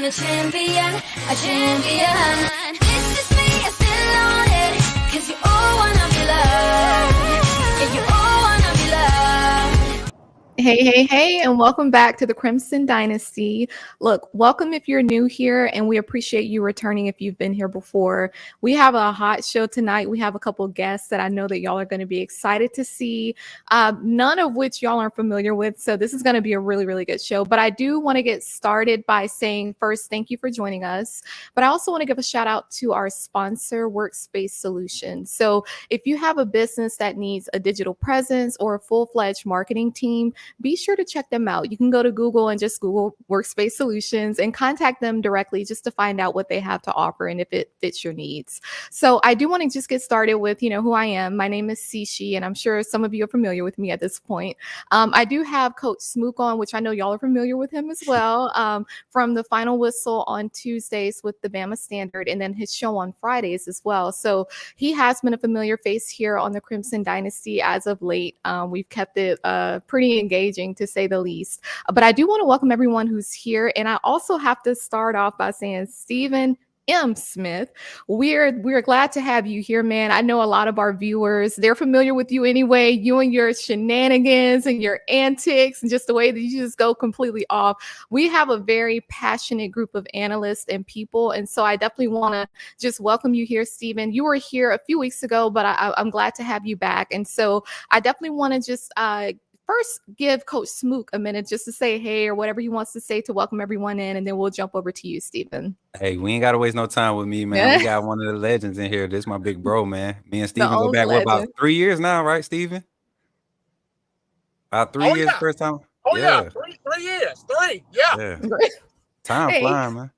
on a champion, a champion. This is me, I still on it, 'cause you all wanna be loved. Yeah, you all wanna be loved. Hey, and welcome back to the Crimson Dynasty. Look, welcome if you're new here, and we appreciate you returning if you've been here before. We have a hot show tonight. We have a couple of guests that I know that y'all are going to be excited to see, none of which y'all aren't familiar with, so this is going to be a really, really good show. But I do want to get started by saying first, thank you for joining us. But I also want to give a shout out to our sponsor, Workspace Solutions. So if you have a business that needs a digital presence or a full-fledged marketing team, be sure to check them out. You can go to Google and just Google Workspace Solutions and contact them directly just to find out what they have to offer and if it fits your needs. So I do want to just get started with, who I am. My name is C'Chi, and I'm sure some of you are familiar with me at this point. I do have Coach Smook on, which I know y'all are familiar with him as well, from the Final Whistle on Tuesdays with the Bama Standard, and then his show on Fridays as well. So he has been a familiar face here on the Crimson Dynasty as of late. We've kept it pretty engaging, to say the least. But I do want to welcome everyone who's here. And I also have to start off by saying, Stephen M. Smith, we're glad to have you here, man. I know a lot of our viewers, they're familiar with you anyway, you and your shenanigans and your antics and just the way that you just go completely off. We have a very passionate group of analysts and people. And so I definitely want to just welcome you here, Stephen. You were here a few weeks ago, but I'm glad to have you back. And so I definitely want to just first give Coach Smook a minute just to say hey or whatever he wants to say to welcome everyone in, and then we'll jump over to you, Stephen. Hey, we ain't got to waste no time with me, man. We got one of the legends in here. This is my big bro, man. Me and Stephen go back, about 3 years now, right, Stephen? About 3 years first time? Oh, yeah. 3 years. Yeah. Time flying, man.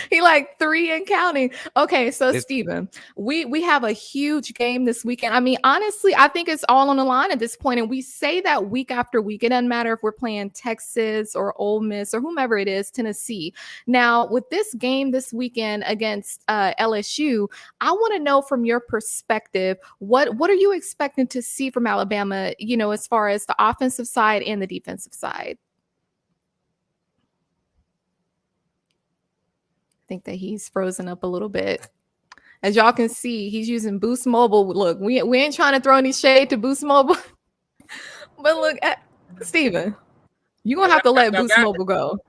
He like 3 and counting. Okay, so Stephen, we have a huge game this weekend. I mean, honestly, I think it's all on the line at this point, and we say that week after week. It doesn't matter if we're playing Texas or Ole Miss or whomever it is, Tennessee. Now, with this game this weekend against LSU, I want to know from your perspective, what are you expecting to see from Alabama, as far as the offensive side and the defensive side? I think that he's frozen up a little bit. As y'all can see, he's using Boost Mobile. Look, we ain't trying to throw any shade to Boost Mobile. But look, at Stephen, you're going to have to let Boost Mobile go.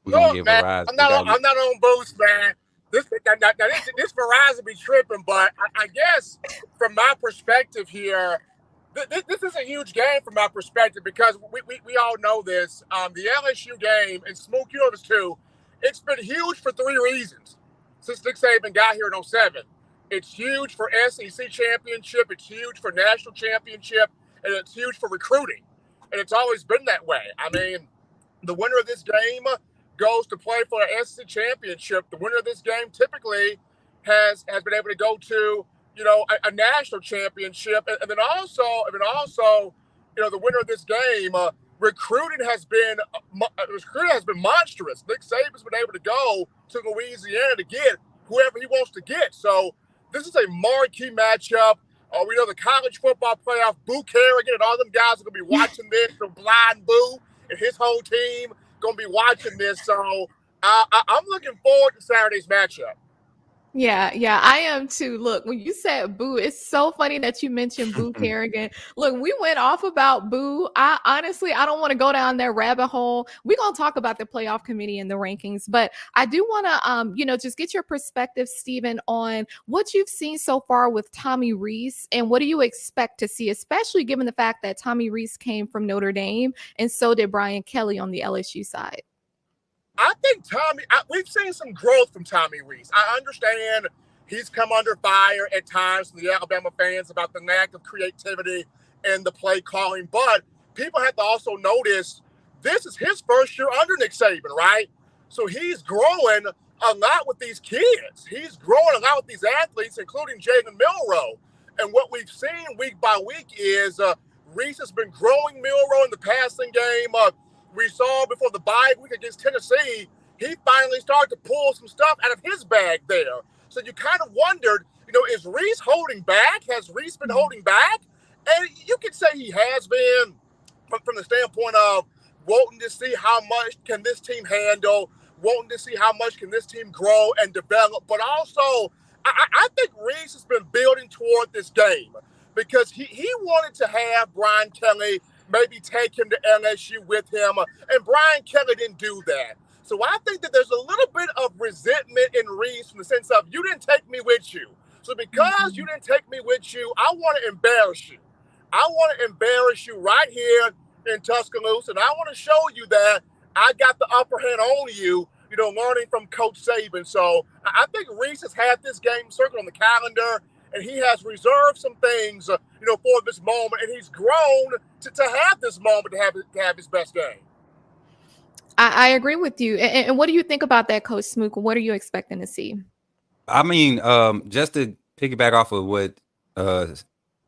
Look, man, I'm not on Boost, man. This Verizon be tripping, but I guess from my perspective here, this is a huge game from my perspective because we all know this. The LSU game, and Smook, you know this too, it's been huge for 3 reasons since Nick Saban got here in 2007. It's huge for SEC championship, it's huge for national championship, and it's huge for recruiting. And it's always been that way. I mean, the winner of this game goes to play for the SEC championship. The winner of this game typically has been able to go to a national championship, and then also, the winner of this game, recruiting has been monstrous. Nick Saban's been able to go to Louisiana to get whoever he wants to get. So this is a marquee matchup. We know the college football playoff, Boo Kerrigan and all them guys are going to be watching this. The blind Boo and his whole team going to be watching this. So I'm looking forward to Saturday's matchup. Yeah, I am too. Look, when you said Boo, it's so funny that you mentioned Boo Kerrigan. Look, we went off about Boo. I honestly don't want to go down that rabbit hole. We're going to talk about the playoff committee and the rankings, but I do want to, just get your perspective, Stephen, on what you've seen so far with Tommy Reese, and what do you expect to see, especially given the fact that Tommy Reese came from Notre Dame, and so did Brian Kelly on the LSU side. I think we've seen some growth from Tommy Reese. I understand he's come under fire at times from the Alabama fans about the lack of creativity and the play calling, but people have to also notice this is his first year under Nick Saban, right? So he's growing a lot with these kids. He's growing a lot with these athletes, including Jalen Milroe. And what we've seen week by week is Reese has been growing Milroe in the passing game. We saw before the bye week against Tennessee, he finally started to pull some stuff out of his bag there. So you kind of wondered, is Reese holding back? Has Reese been holding back? And you could say he has been from the standpoint of wanting to see how much can this team handle, wanting to see how much can this team grow and develop. But also, I think Reese has been building toward this game because he wanted to have Brian Kelly maybe take him to LSU with him, and Brian Kelly didn't do that. So I think that there's a little bit of resentment in Reese in the sense of you didn't take me with you. So because you didn't take me with you, I want to embarrass you. I want to embarrass you right here in Tuscaloosa, and I want to show you that I got the upper hand on you, learning from Coach Saban. So I think Reese has had this game circled on the calendar, and he has reserved some things, for this moment, and he's grown to have this moment to have his best game. I agree with you. And what do you think about that, Coach Smook? What are you expecting to see? I mean, just to piggyback off of what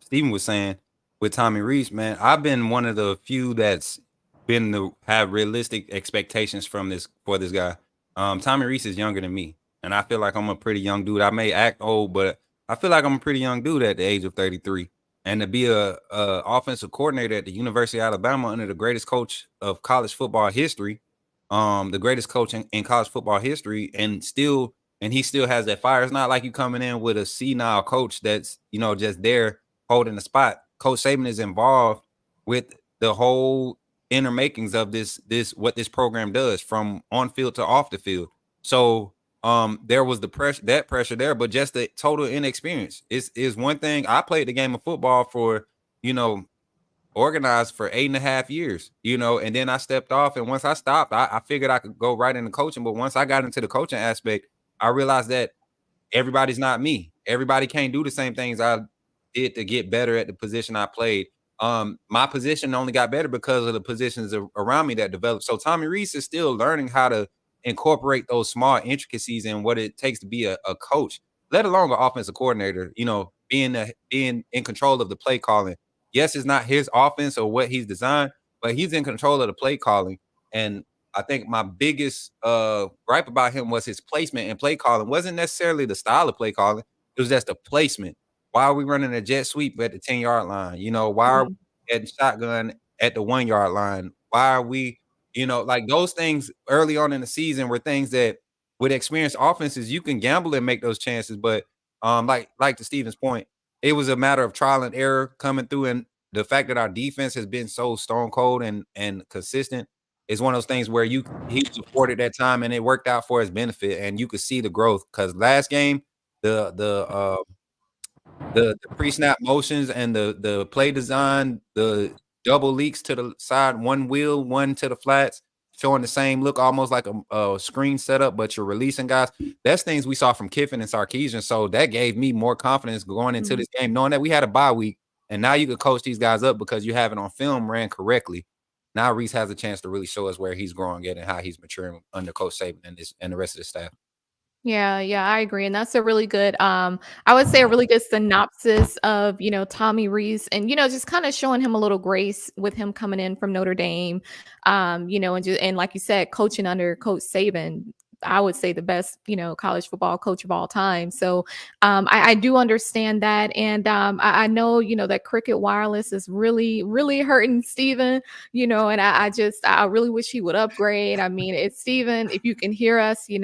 Stephen was saying with Tommy Reese, man, I've been one of the few that's been to have realistic expectations for this guy. Tommy Reese is younger than me, and I feel like I'm a pretty young dude. I may act old, but I feel like I'm a pretty young dude at the age of 33. And to be a offensive coordinator at the University of Alabama under the greatest coach of college football history, the greatest coach in college football history, and he still has that fire. It's not like you coming in with a senile coach that's, just there holding the spot. Coach Saban is involved with the whole inner makings of this what this program does from on field to off the field. So there was that pressure there, but just the total inexperience is one thing. I played the game of football for, organized for 8.5 years, and then I stepped off. And once I stopped, I figured I could go right into coaching. But once I got into the coaching aspect, I realized that everybody's not me. Everybody can't do the same things I did to get better at the position I played. My position only got better because of the positions around me that developed. So Tommy Reese is still learning how to incorporate those small intricacies in what it takes to be a coach, let alone an offensive coordinator, being in control of the play calling. Yes, it's not his offense or what he's designed, but he's in control of the play calling. And I think my biggest gripe about him was his placement and play calling. It wasn't necessarily the style of play calling. It was just the placement. Why are we running a jet sweep at the 10-yard line? Why are we at shotgun at the 1-yard line? Why are we, like those things early on in the season were things that with experienced offenses, you can gamble and make those chances. But like to Steven's point, it was a matter of trial and error coming through. And the fact that our defense has been so stone cold and consistent is one of those things where he was afforded that time and it worked out for his benefit. And you could see the growth because last game, the pre-snap motions and the play design, the double leaks to the side, one wheel, one to the flats, showing the same look, almost like a screen setup, but you're releasing guys. That's things we saw from Kiffin and Sarkisian. So that gave me more confidence going into this game, knowing that we had a bye week, and now you could coach these guys up because you have it on film ran correctly. Now Reese has a chance to really show us where he's growing at and how he's maturing under Coach Saban and the rest of the staff. Yeah, I agree. And that's a really good, I would say a really good synopsis of, Tommy Reese and, just kind of showing him a little grace with him coming in from Notre Dame, and like you said, coaching under Coach Saban, I would say the best, college football coach of all time. So I do understand that. And I know, that Cricket Wireless is really, really hurting Steven, and I really wish he would upgrade. I mean, it's Steven, if you can hear us, send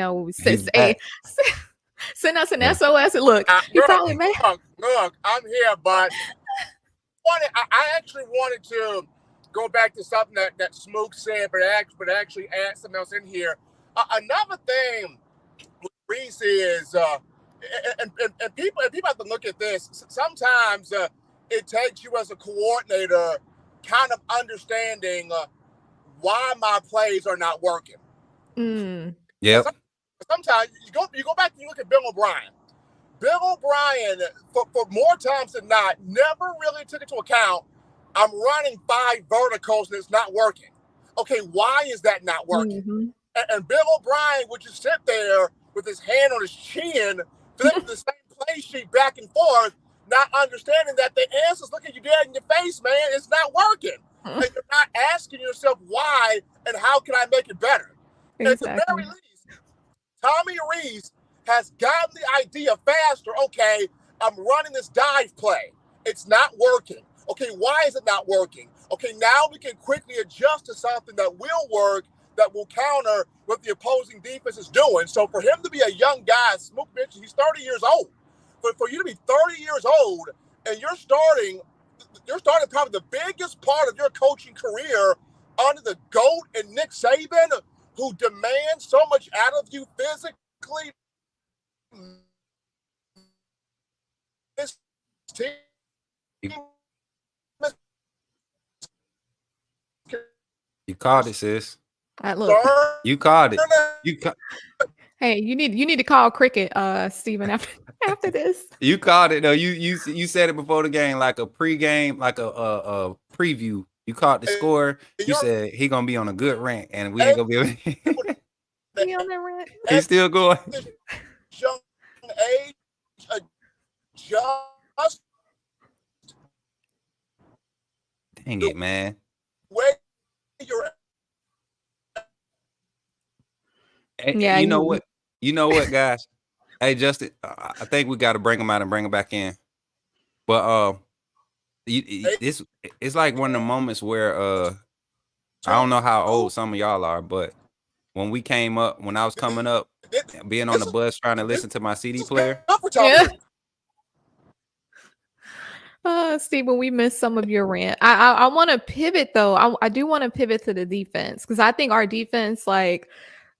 us an SOS. And look, he probably may. Look, I'm here, but I actually wanted to go back to something that Smook said, but actually add something else in here. Another thing with Reese is, and people have to look at this. Sometimes it takes you as a coordinator kind of understanding why my plays are not working. Yeah. Sometimes you go back and you look at Bill O'Brien. Bill O'Brien, for more times than not, never really took into account, I'm running 5 verticals and it's not working. Okay, why is that not working? Mm-hmm. And Bill O'Brien would just sit there with his hand on his chin, flipping the same play sheet back and forth, not understanding that the answer's looking you dead in your face, man. It's not working. And you're not asking yourself why and how can I make it better. Exactly. At the very least, Tommy Reese has gotten the idea faster. Okay, I'm running this dive play. It's not working. Okay, why is it not working? Okay, now we can quickly adjust to something that will work, that will counter what the opposing defense is doing. So for him to be a young guy, Smook mentioned he's 30 years old. For you to be 30 years old and you're starting probably the biggest part of your coaching career under the GOAT and Nick Saban, who demands so much out of you physically. This team. You called it, sis. Look, you called it. Hey, you need to call cricket, Steven, after this. You called it though. You said it before the game, like a pregame, like a preview. You caught the score. You said he gonna be on a good rant, and we ain't gonna be able to Be on that rant. He's still going. Young age adjust. Dang it, man. Where you're Yeah, you know what? You know what, guys? Hey, Justin, I think we got to bring him out and bring him back in. But it's like one of the moments where I don't know how old some of y'all are, but when I was coming up, being on the bus trying to listen to my CD player. Yeah. Steven, we missed some of your rant. I want to pivot though. I do want to pivot to the defense because I think our defense, like,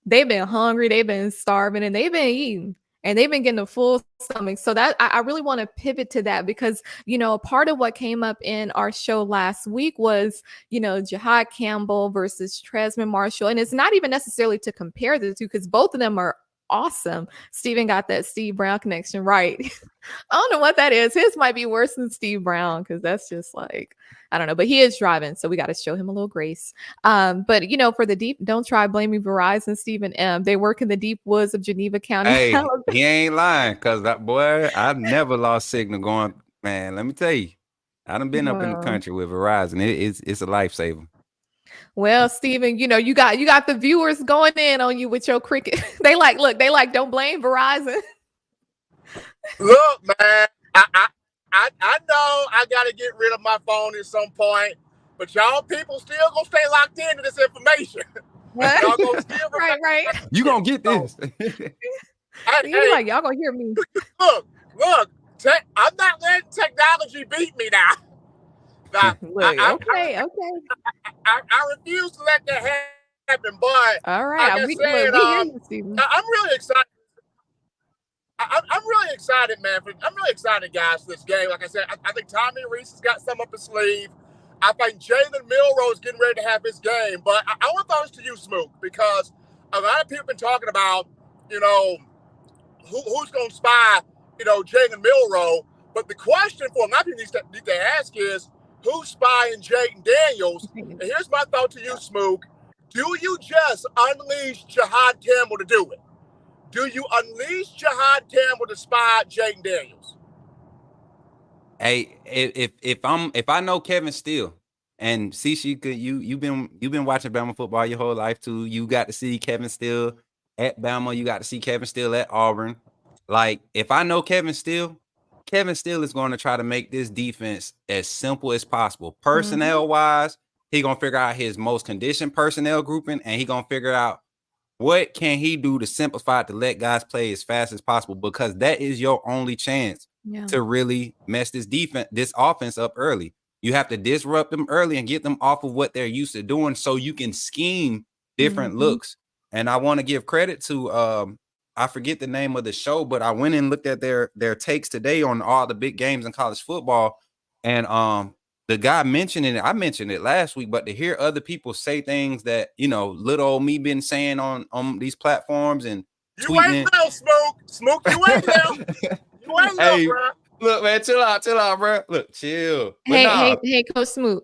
they've been hungry, they've been starving, and they've been eating, and they've been getting a full stomach. So that I really want to pivot to that because, a part of what came up in our show last week was, Jihaad Campbell versus Tresman Marshall. And it's not even necessarily to compare the two because both of them are awesome. Steven got that Steve Brown connection right. I don't know what that is. His might be worse than Steve Brown because that's just like, I don't know, but he is driving, so we got to show him a little grace. But for the deep, don't try blaming Verizon, Stephen M. They work in the deep woods of Geneva County. Hey, he ain't lying because that boy, I've never lost signal going. Man, let me tell you, I done been up in the country with Verizon. It's a lifesaver. Well, Steven, you got the viewers going in on you with your cricket. They like, don't blame Verizon. Look, man, I know I got to get rid of my phone at some point, but y'all people still gonna stay locked into this information. Y'all gonna still right. You gonna get this. Like, y'all gonna hear me. Look, I'm not letting technology beat me now. Okay. I refuse to let that happen, but all right, we hear you, Steven. I'm really excited. I'm really excited, man. I'm really excited, guys, for this game. Like I said, I think Tommy Reese has got some up his sleeve. I think Jalen Milroe is getting ready to have his game. But I want to throw this to you, Smook, because a lot of people have been talking about, who's going to spy, Jalen Milroe. But the question for a lot of people need to ask is, who's spying Jayden Daniels? And here's my thought to you, Smook. Do you just unleash Jihaad Campbell to do it? Do you unleash Jihaad Campbell to spy Jayden Daniels? Hey, if I know Kevin Steele and C'Chi, you've been watching Bama football your whole life too. You got to see Kevin Steele at Bama. You got to see Kevin Steele at Auburn. Like, if I know Kevin Steele is going to try to make this defense as simple as possible. Personnel wise, he gonna figure out his most conditioned personnel grouping, and he gonna figure out what can he do to simplify it to let guys play as fast as possible, because that is your only chance to really mess this offense up early. You have to disrupt them early and get them off of what they're used to doing so you can scheme different looks. And I want to give credit to I forget the name of the show, but I went and looked at their takes today on all the big games in college football. And the guy mentioned it, I mentioned it last week, but to hear other people say things that, little old me been saying on these platforms and you tweeting. Ain't real, Smoke, you ain't real. You ain't real, bro. Look, man, chill out, bro. Look, chill. Hey, Coach Smoot.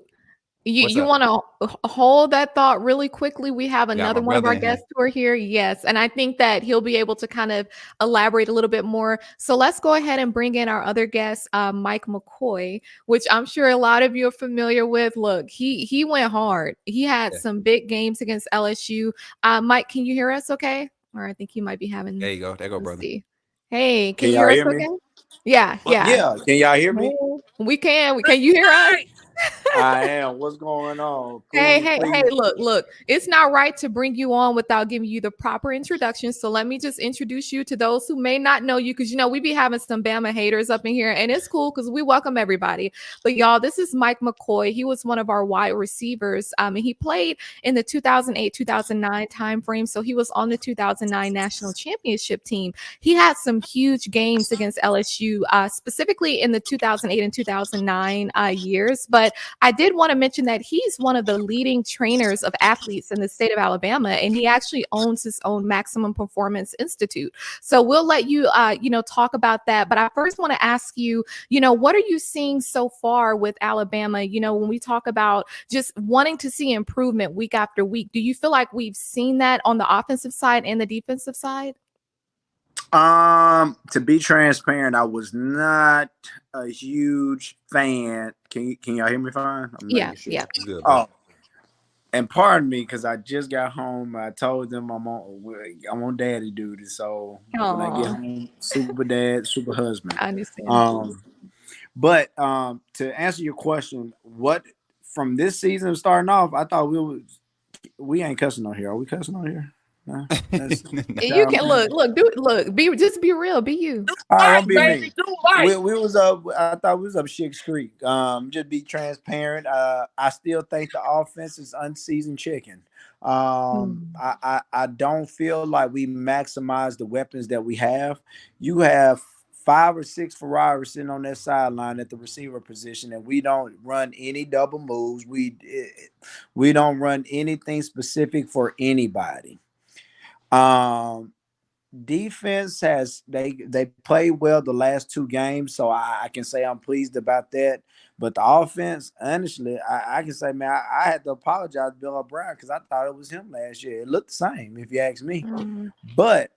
You want to hold that thought really quickly? We have another one of our guests who are here. Yes. And I think that he'll be able to kind of elaborate a little bit more. So let's go ahead and bring in our other guest, Mike McCoy, which I'm sure a lot of you are familiar with. Look, he went hard. He had some big games against LSU. Mike, can you hear us okay? Or I think you might be having. There you go. There you go, brother. See. Hey, can you hear us okay? Yeah. Can y'all hear me? We can. Can you hear us? I am. What's going on? Hey, Please, please. hey, look. It's not right to bring you on without giving you the proper introduction. So let me just introduce you to those who may not know you, because we be having some Bama haters up in here, and it's cool because we welcome everybody. But y'all, this is Mike McCoy. He was one of our wide receivers. And he played in the 2008-2009 time frame. So he was on the 2009 national championship team. He had some huge games against LSU, specifically in the 2008 and 2009 years. But I did want to mention that he's one of the leading trainers of athletes in the state of Alabama, and he actually owns his own Maximum Performance Institute. So we'll let you, talk about that. But I first want to ask you, what are you seeing so far with Alabama? When we talk about just wanting to see improvement week after week, do you feel like we've seen that on the offensive side and the defensive side? To be transparent, I was not a huge fan. Can y'all hear me fine? I'm Yeah. Good, oh, and pardon me because I just got home. I told them I'm on daddy duty, so when I get home, super dad, super husband. I understand. But to answer your question, what from this season starting off, I thought we ain't cussing on here. Are we cussing on here? No, you can just be real, be you. Won't be me. We was up. I thought we was up Shit's Creek. Just be transparent. I still think the offense is unseasoned chicken. I don't feel like we maximize the weapons that we have. You have 5 or 6 Ferraris sitting on that sideline at the receiver position, and we don't run any double moves. We don't run anything specific for anybody. Defense has they played well the last 2 games, so I can say I'm pleased about that. But the offense, honestly, I can say, man, I had to apologize to Bill O'Brien because I thought it was him last year. It looked the same, if you ask me. But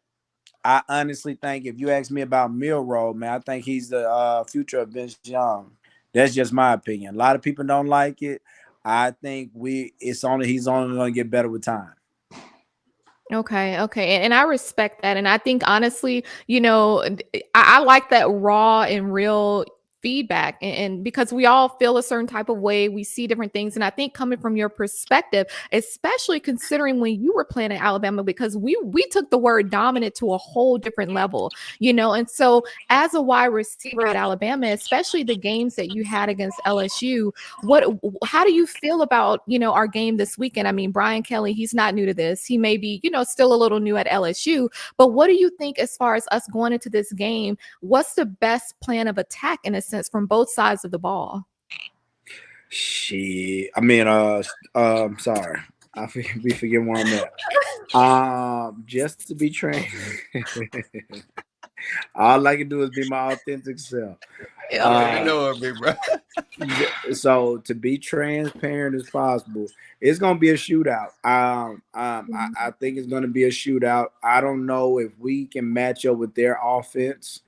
I honestly think if you ask me about Milroe, man, I think he's the future of Vince Young. That's just my opinion. A lot of people don't like it. I think he's only going to get better with time. Okay. And I respect that. And I think honestly, I like that raw and real feedback, and because we all feel a certain type of way, we see different things. And I think coming from your perspective, especially considering when you were playing at Alabama, because we took the word dominant to a whole different level, and so as a wide receiver at Alabama, especially the games that you had against LSU, how do you feel about, our game this weekend? I mean, Brian Kelly, he's not new to this. He may be, still a little new at LSU, but what do you think as far as us going into this game? What's the best plan of attack in a sense from both sides of the ball? Sorry, I forget where I'm at. Just to be trained. All I can do is be my authentic self. I know it, big bro. So to be transparent as possible, it's gonna be a shootout. I think it's gonna be a shootout. I don't know if we can match up with their offense.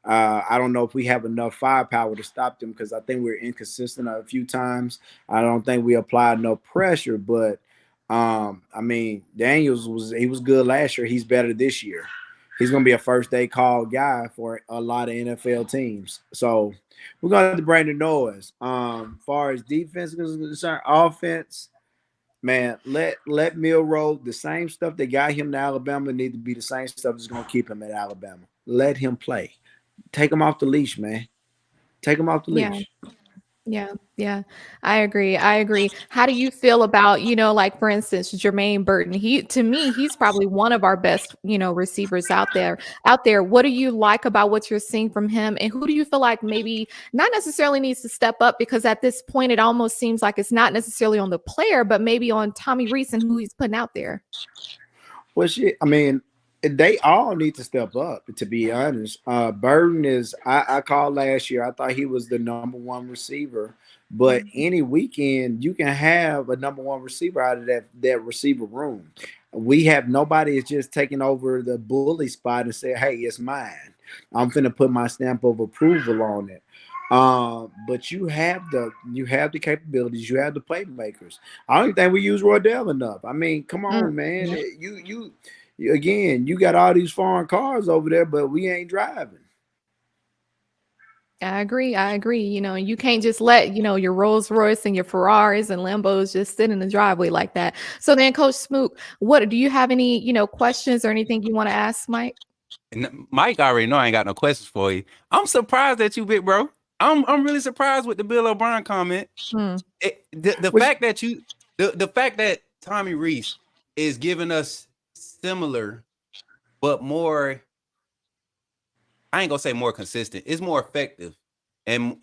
I don't know if we have enough firepower to stop them because I think we're inconsistent a few times. I don't think we applied enough pressure, but Daniels was good last year. He's better this year. He's going to be a first-day call guy for a lot of NFL teams. So we're going to have to bring the noise. As far as defense is concerned, offense, man, let Milroe, the same stuff that got him to Alabama need to be the same stuff that's going to keep him at Alabama. Let him play. Take him off the leash, man. Take him off the leash. Yeah. I agree. How do you feel about, like for instance, Jermaine Burton? He's probably one of our best, receivers out there. What do you like about what you're seeing from him? And who do you feel like maybe not necessarily needs to step up? Because at this point, it almost seems like it's not necessarily on the player, but maybe on Tommy Reese and who he's putting out there. Well, they all need to step up, to be honest. Burton is, I called last year. I thought he was the number 1 receiver. But any weekend, you can have a number 1 receiver out of that receiver room. We have nobody is just taking over the bully spot and say, hey, it's mine. I'm finna put my stamp of approval on it. But you have the capabilities, you have the playmakers. I don't think we use Rodell enough. I mean, come on, man. You got all these foreign cars over there, but we ain't driving. I agree. You can't just let, your Rolls Royce and your Ferraris and Lambos just sit in the driveway like that. So then, Coach Smoot, what do you have any, questions or anything you want to ask Mike? And Mike already know I ain't got no questions for you. I'm surprised at you, big bro. I'm really surprised with the Bill O'Brien comment. The fact that Tommy Reese is giving us similar, but more, I ain't gonna say more consistent. It's more effective, and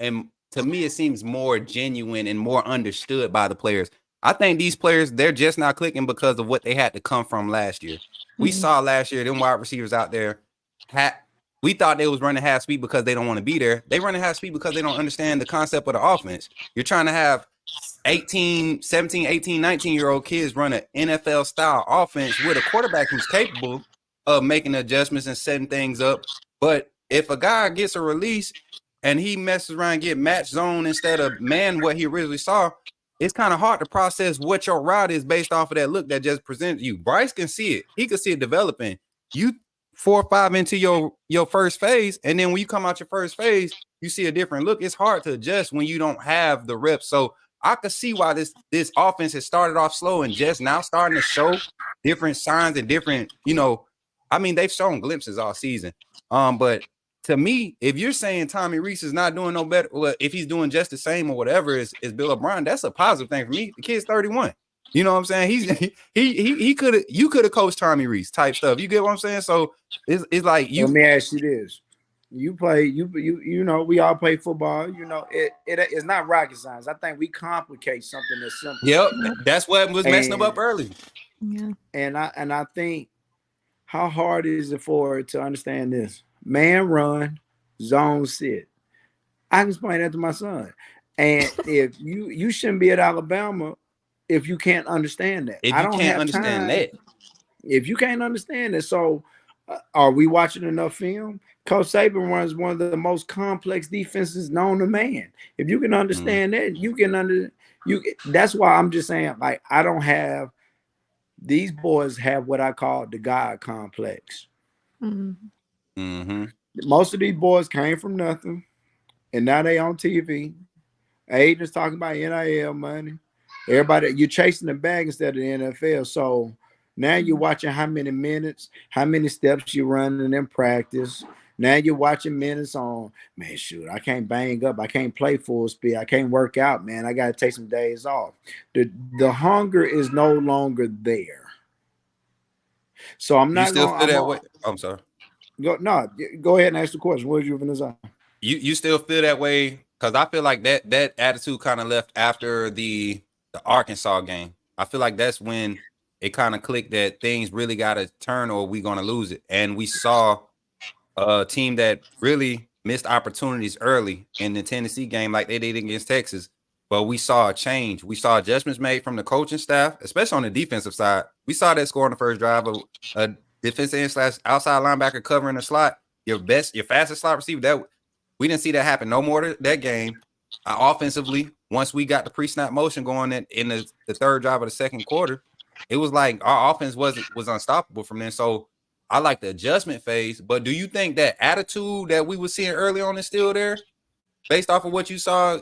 to me, it seems more genuine and more understood by the players. I think these players, they're just not clicking because of what they had to come from last year. We saw last year them wide receivers out there. We thought they was running half speed because they don't want to be there. They running half speed because they don't understand the concept of the offense. You're trying to have 17, 18, 19-year-old kids run an NFL style offense with a quarterback who's capable of making adjustments and setting things up. But if a guy gets a release and he messes around and get match zone instead of man what he originally saw, it's kind of hard to process what your route is based off of that look that just presented you. Bryce can see it. He can see it developing. You 4 or 5 into your first phase, and then when you come out your first phase, you see a different look. It's hard to adjust when you don't have the reps. So I could see why this offense has started off slow and just now starting to show different signs and different, they've shown glimpses all season. But to me, if you're saying Tommy Reese is not doing no better, well, if he's doing just the same or whatever as Bill O'Brien, that's a positive thing for me. The kid's 31. You know what I'm saying? You could have coached Tommy Reese type stuff. You get what I'm saying? So it's like you. Let me ask you this: you play, we all play football. It's not rocket science. I think we complicate something that's simple. Yep, that's what was messing them up early. Yeah, and I think how hard is it for it to understand this? Man run, zone sit. I can explain that to my son. And if you shouldn't be at Alabama if you can't understand that. If you can't understand that. If you can't understand it. So are we watching enough film? Coach Saban runs one of the most complex defenses known to man. If you can understand that, you can that's why I'm just saying, like, I don't have, these boys have what I call the God complex. Most of these boys came from nothing, and now they on TV. Agents talking about NIL money. Everybody, you're chasing the bag instead of the NFL. So now you're watching how many minutes, how many steps you're running in practice. Now you're watching minutes on, man, shoot, I can't bang up. I can't play full speed. I can't work out, man. I got to take some days off. The hunger is no longer there. So I'm not. You still feel that way? I'm sorry. Go ahead and ask the question. What did you going to say? You still feel that way? Because I feel like that attitude kind of left after the Arkansas game. I feel like that's when it kind of clicked that things really got to turn or we're going to lose it. And we saw a team that really missed opportunities early in the Tennessee game like they did against Texas. But we saw a change. We saw adjustments made from the coaching staff, especially on the defensive side. We saw that score on the first drive of a defensive end / outside linebacker covering the slot. Your fastest slot receiver. That we didn't see that happen no more that game. Offensively, once we got the pre-snap motion going in the third drive of the second quarter, it was like our offense was unstoppable from then. So I like the adjustment phase. But do you think that attitude that we were seeing early on is still there, based off of what you saw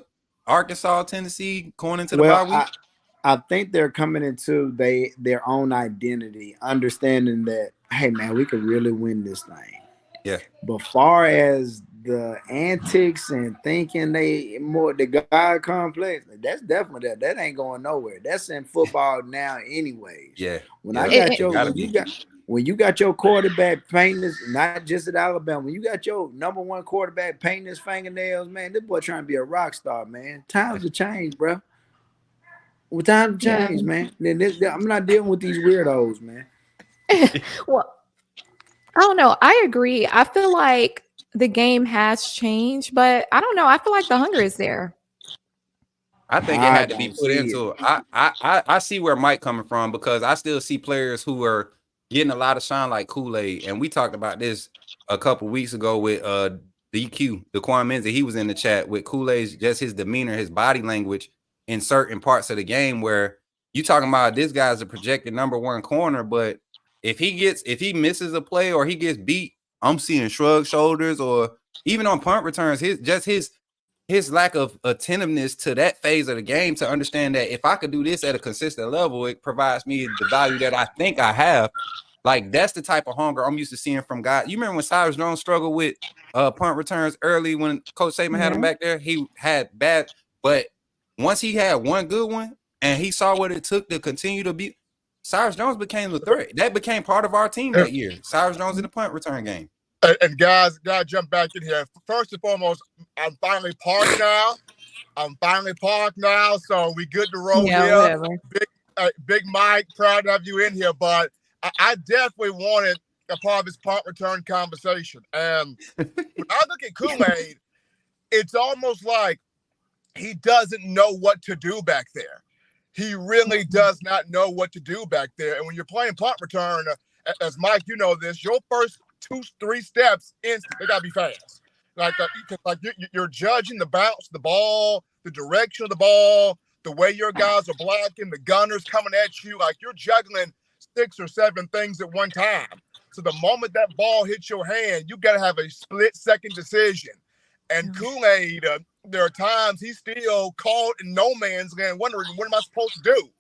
Arkansas, Tennessee going into the bye week? I think they're coming into their own identity, understanding that, hey man, we could really win this thing. Yeah. But far as the antics and thinking the God complex, that's definitely that ain't going nowhere. That's in football now, anyways. Yeah. When you got your quarterback painting this, not just at Alabama, when you got your number one quarterback painting his fingernails, man, this boy trying to be a rock star, man. Times have changed, bro. Well, times have changed, man. I'm not dealing with these weirdos, man. Well, I don't know. I agree. I feel like the game has changed, but I don't know. I feel like the hunger is there. I think it had to be put into it. I see where Mike coming from, because I still see players who are getting a lot of shine like Kool-Aid. And we talked about this a couple weeks ago with DQ, Daquan Menzie. He was in the chat with Kool-Aid's, just his demeanor, his body language in certain parts of the game where you talking about this guy's a projected number one corner, but if he misses a play or he gets beat, I'm seeing shrug shoulders or even on punt returns, his lack of attentiveness to that phase of the game to understand that if I could do this at a consistent level, it provides me the value that I think I have. Like, that's the type of hunger I'm used to seeing from guys. You remember when Cyrus Jones struggled with punt returns early when Coach Saban had him back there? He had bad, but once he had one good one and he saw what it took to continue to be, Cyrus Jones became the threat. That became part of our team that year. Cyrus Jones in the punt return game. And guys, gotta jump back in here. First and foremost, I'm finally parked now. So we good to roll here. Whatever. Big Mike, proud to have you in here. But I definitely wanted a part of this punt return conversation. And when I look at Kool-Aid, it's almost like he doesn't know what to do back there. He really does not know what to do back there. And when you're playing punt return, as Mike, you know this, your first 2-3 steps instant, they gotta be fast. Like you're judging the bounce, the ball, the direction of the ball, the way your guys are blocking, the gunners coming at you. Like, you're juggling 6 or 7 things at one time. So the moment that ball hits your hand, you gotta have a split-second decision. And Kool-Aid, there are times he's still caught in no man's land, wondering what am I supposed to do,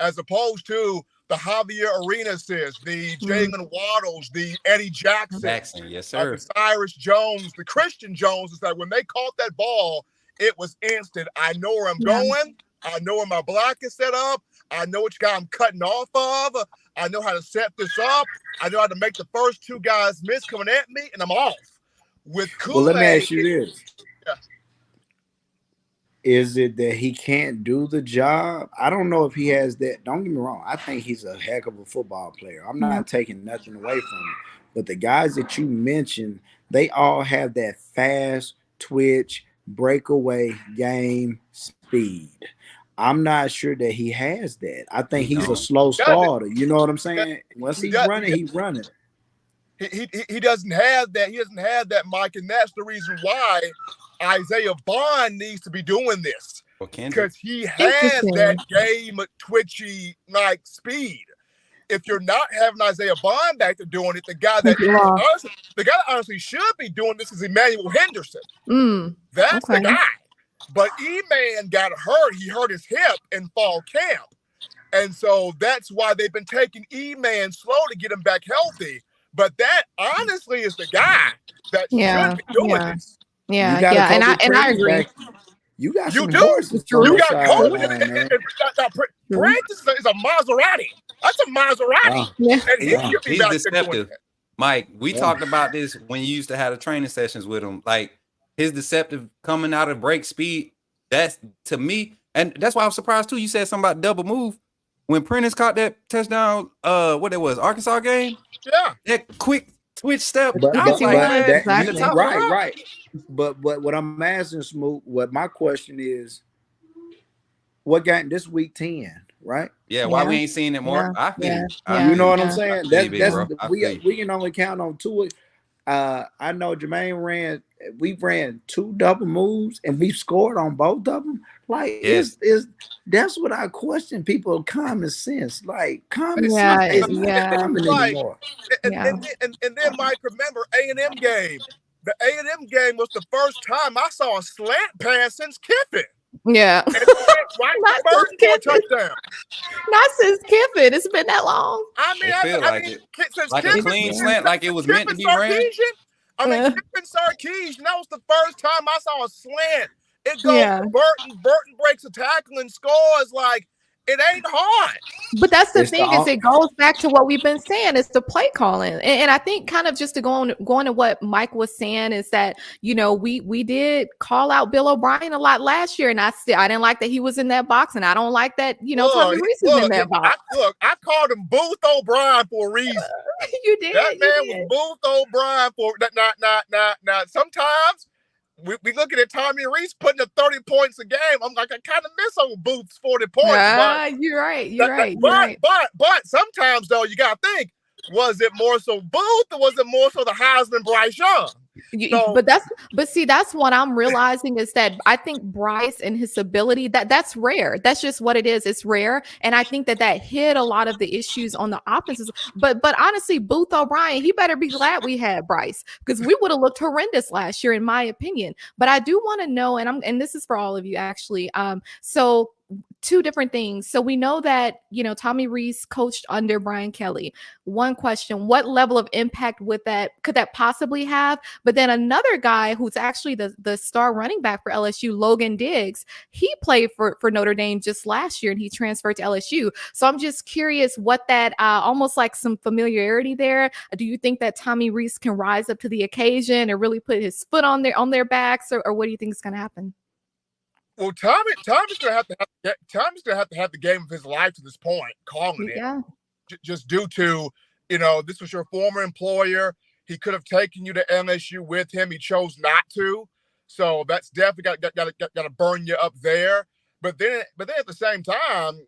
as opposed to the Javier Arenas, the Jalen Waddles, the Eddie Jackson, yes, sir. The Cyrus Jones, the Christian Jones. It's like when they caught that ball, it was instant. I know where I'm going. I know where my block is set up. I know which guy I'm cutting off of. I know how to set this up. I know how to make the first 2 guys miss coming at me, and I'm off. With Kool-Aid, well, let me ask you this. Yeah. Is it that he can't do the job? I don't know if he has that. Don't get me wrong. I think he's a heck of a football player. I'm not taking nothing away from him. But the guys that you mentioned, they all have that fast twitch, breakaway game speed. I'm not sure that he has that. I think he's a slow starter. You know what I'm saying? Once he's running, he's running. He doesn't have that. He doesn't have that, Mike, and that's the reason why Isaiah Bond needs to be doing this, because he has that game twitchy like speed. If you're not having Isaiah Bond back there doing it, the guy that honestly should be doing this is Emmanuel Henderson. That's the guy. But E-Man got hurt. He hurt his hip in fall camp, and so that's why they've been taking E-Man slow to get him back healthy. But that honestly is the guy that should be doing this. And I agree. You got some do. horses. You got COVID. Prince is a Maserati. That's a Maserati. And he's deceptive. Mike, we talked about this when you used to have the training sessions with him. Like, his deceptive coming out of break speed, that's, to me, and that's why I was surprised too. You said something about double move. When Prentice caught that touchdown, what it was, Arkansas game? Yeah. That quick twitch step. Right. But what I'm asking, Smoot, what my question is, what game this week 10, right? Yeah, why we ain't seen it more? I feel you know what I'm saying? We can only count on 2. I know Jermaine we ran 2 double moves and we scored on both of them. Like, that's what I question people common sense. Like, common sense isn't common anymore. And then Mike, remember A&M game. The A&M game was the first time I saw a slant pass since Kiffin. Yeah. And right first touchdown. Not since Kiffin. It's been that long. I mean, since like Kiffin, a clean slant, like it was meant to be ran. Kiffin Sarkeesian, that was the first time I saw a slant. It goes to Burton. Burton breaks a tackle and scores. Like, it ain't hard. But that's the thing, is it goes back to what we've been saying. It's the play calling. And I think kind of just to going to what Mike was saying is that, you know, we did call out Bill O'Brien a lot last year. And I didn't like that he was in that box. And I don't like that, you know, Tommy Reese is in that box. I called him Booth O'Brien for a reason. You did. That man was Booth O'Brien for not. Sometimes we looking at Tommy Reese putting up 30 points a game. I'm like, I kind of miss old Booth's 40 points. You're right. But sometimes though, you gotta think, was it more so Booth or was it more so the Heisman Bryce Young? So, That's what I'm realizing is that I think Bryce and his ability that's rare. That's just what it is. It's rare, and I think that hid a lot of the issues on the offenses. But honestly, Booth O'Brien, he better be glad we had Bryce because we would have looked horrendous last year, in my opinion. But I do want to know, and this is for all of you actually. So two different things. So we know that, Tommy Reese coached under Brian Kelly. One question, what level of impact could that possibly have? But then another guy who's actually the star running back for LSU, Logan Diggs, he played for Notre Dame just last year and he transferred to LSU. So I'm just curious what that almost like some familiarity there. Do you think that Tommy Reese can rise up to the occasion and really put his foot on their backs, or what do you think is going to happen? Well, Tommy's gonna have to have the game of his life to this point, calling it. Just due to, this was your former employer. He could have taken you to MSU with him. He chose not to. So that's definitely got to burn you up there. But then at the same time,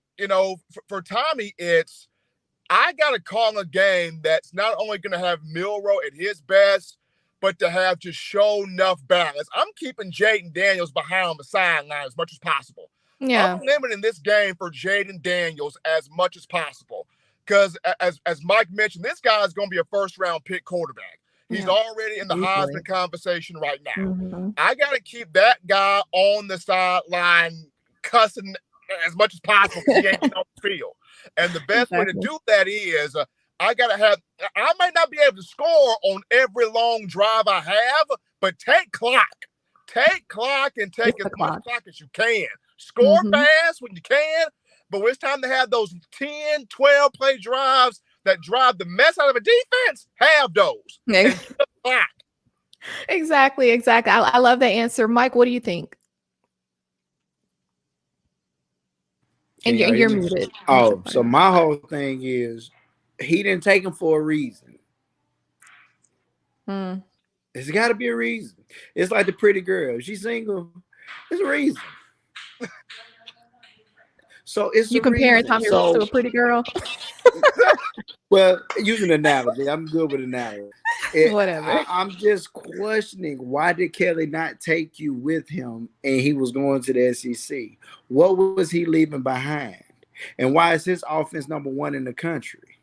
for Tommy, I got to call a game that's not only going to have Milroe at his best, but to have just show enough balance. I'm keeping Jayden Daniels behind on the sideline as much as possible. Yeah. I'm limiting this game for Jayden Daniels as much as possible. Because as Mike mentioned, this guy is going to be a first-round pick quarterback. He's already in the Heisman conversation right now. Mm-hmm. I got to keep that guy on the sideline cussing as much as possible because he ain't on the field. And the best way to do that is I might not be able to score on every long drive I have, but take clock and take as much clock as you can. Score fast when you can, but when it's time to have those 10, 12 play drives that drive the mess out of a defense, have those. Yeah. Exactly. I love that answer. Mike, what do you think? And you're muted. Oh, so my whole thing is he didn't take him for a reason. There's got to be a reason. It's like the pretty girl. If she's single, there's a reason. So it's you comparing Tommy Reese to a pretty girl. Well, using an analogy, I'm good with analogy. Whatever. I'm just questioning, why did Kelly not take you with him and he was going to the SEC? What was he leaving behind? And why is his offense number one in the country?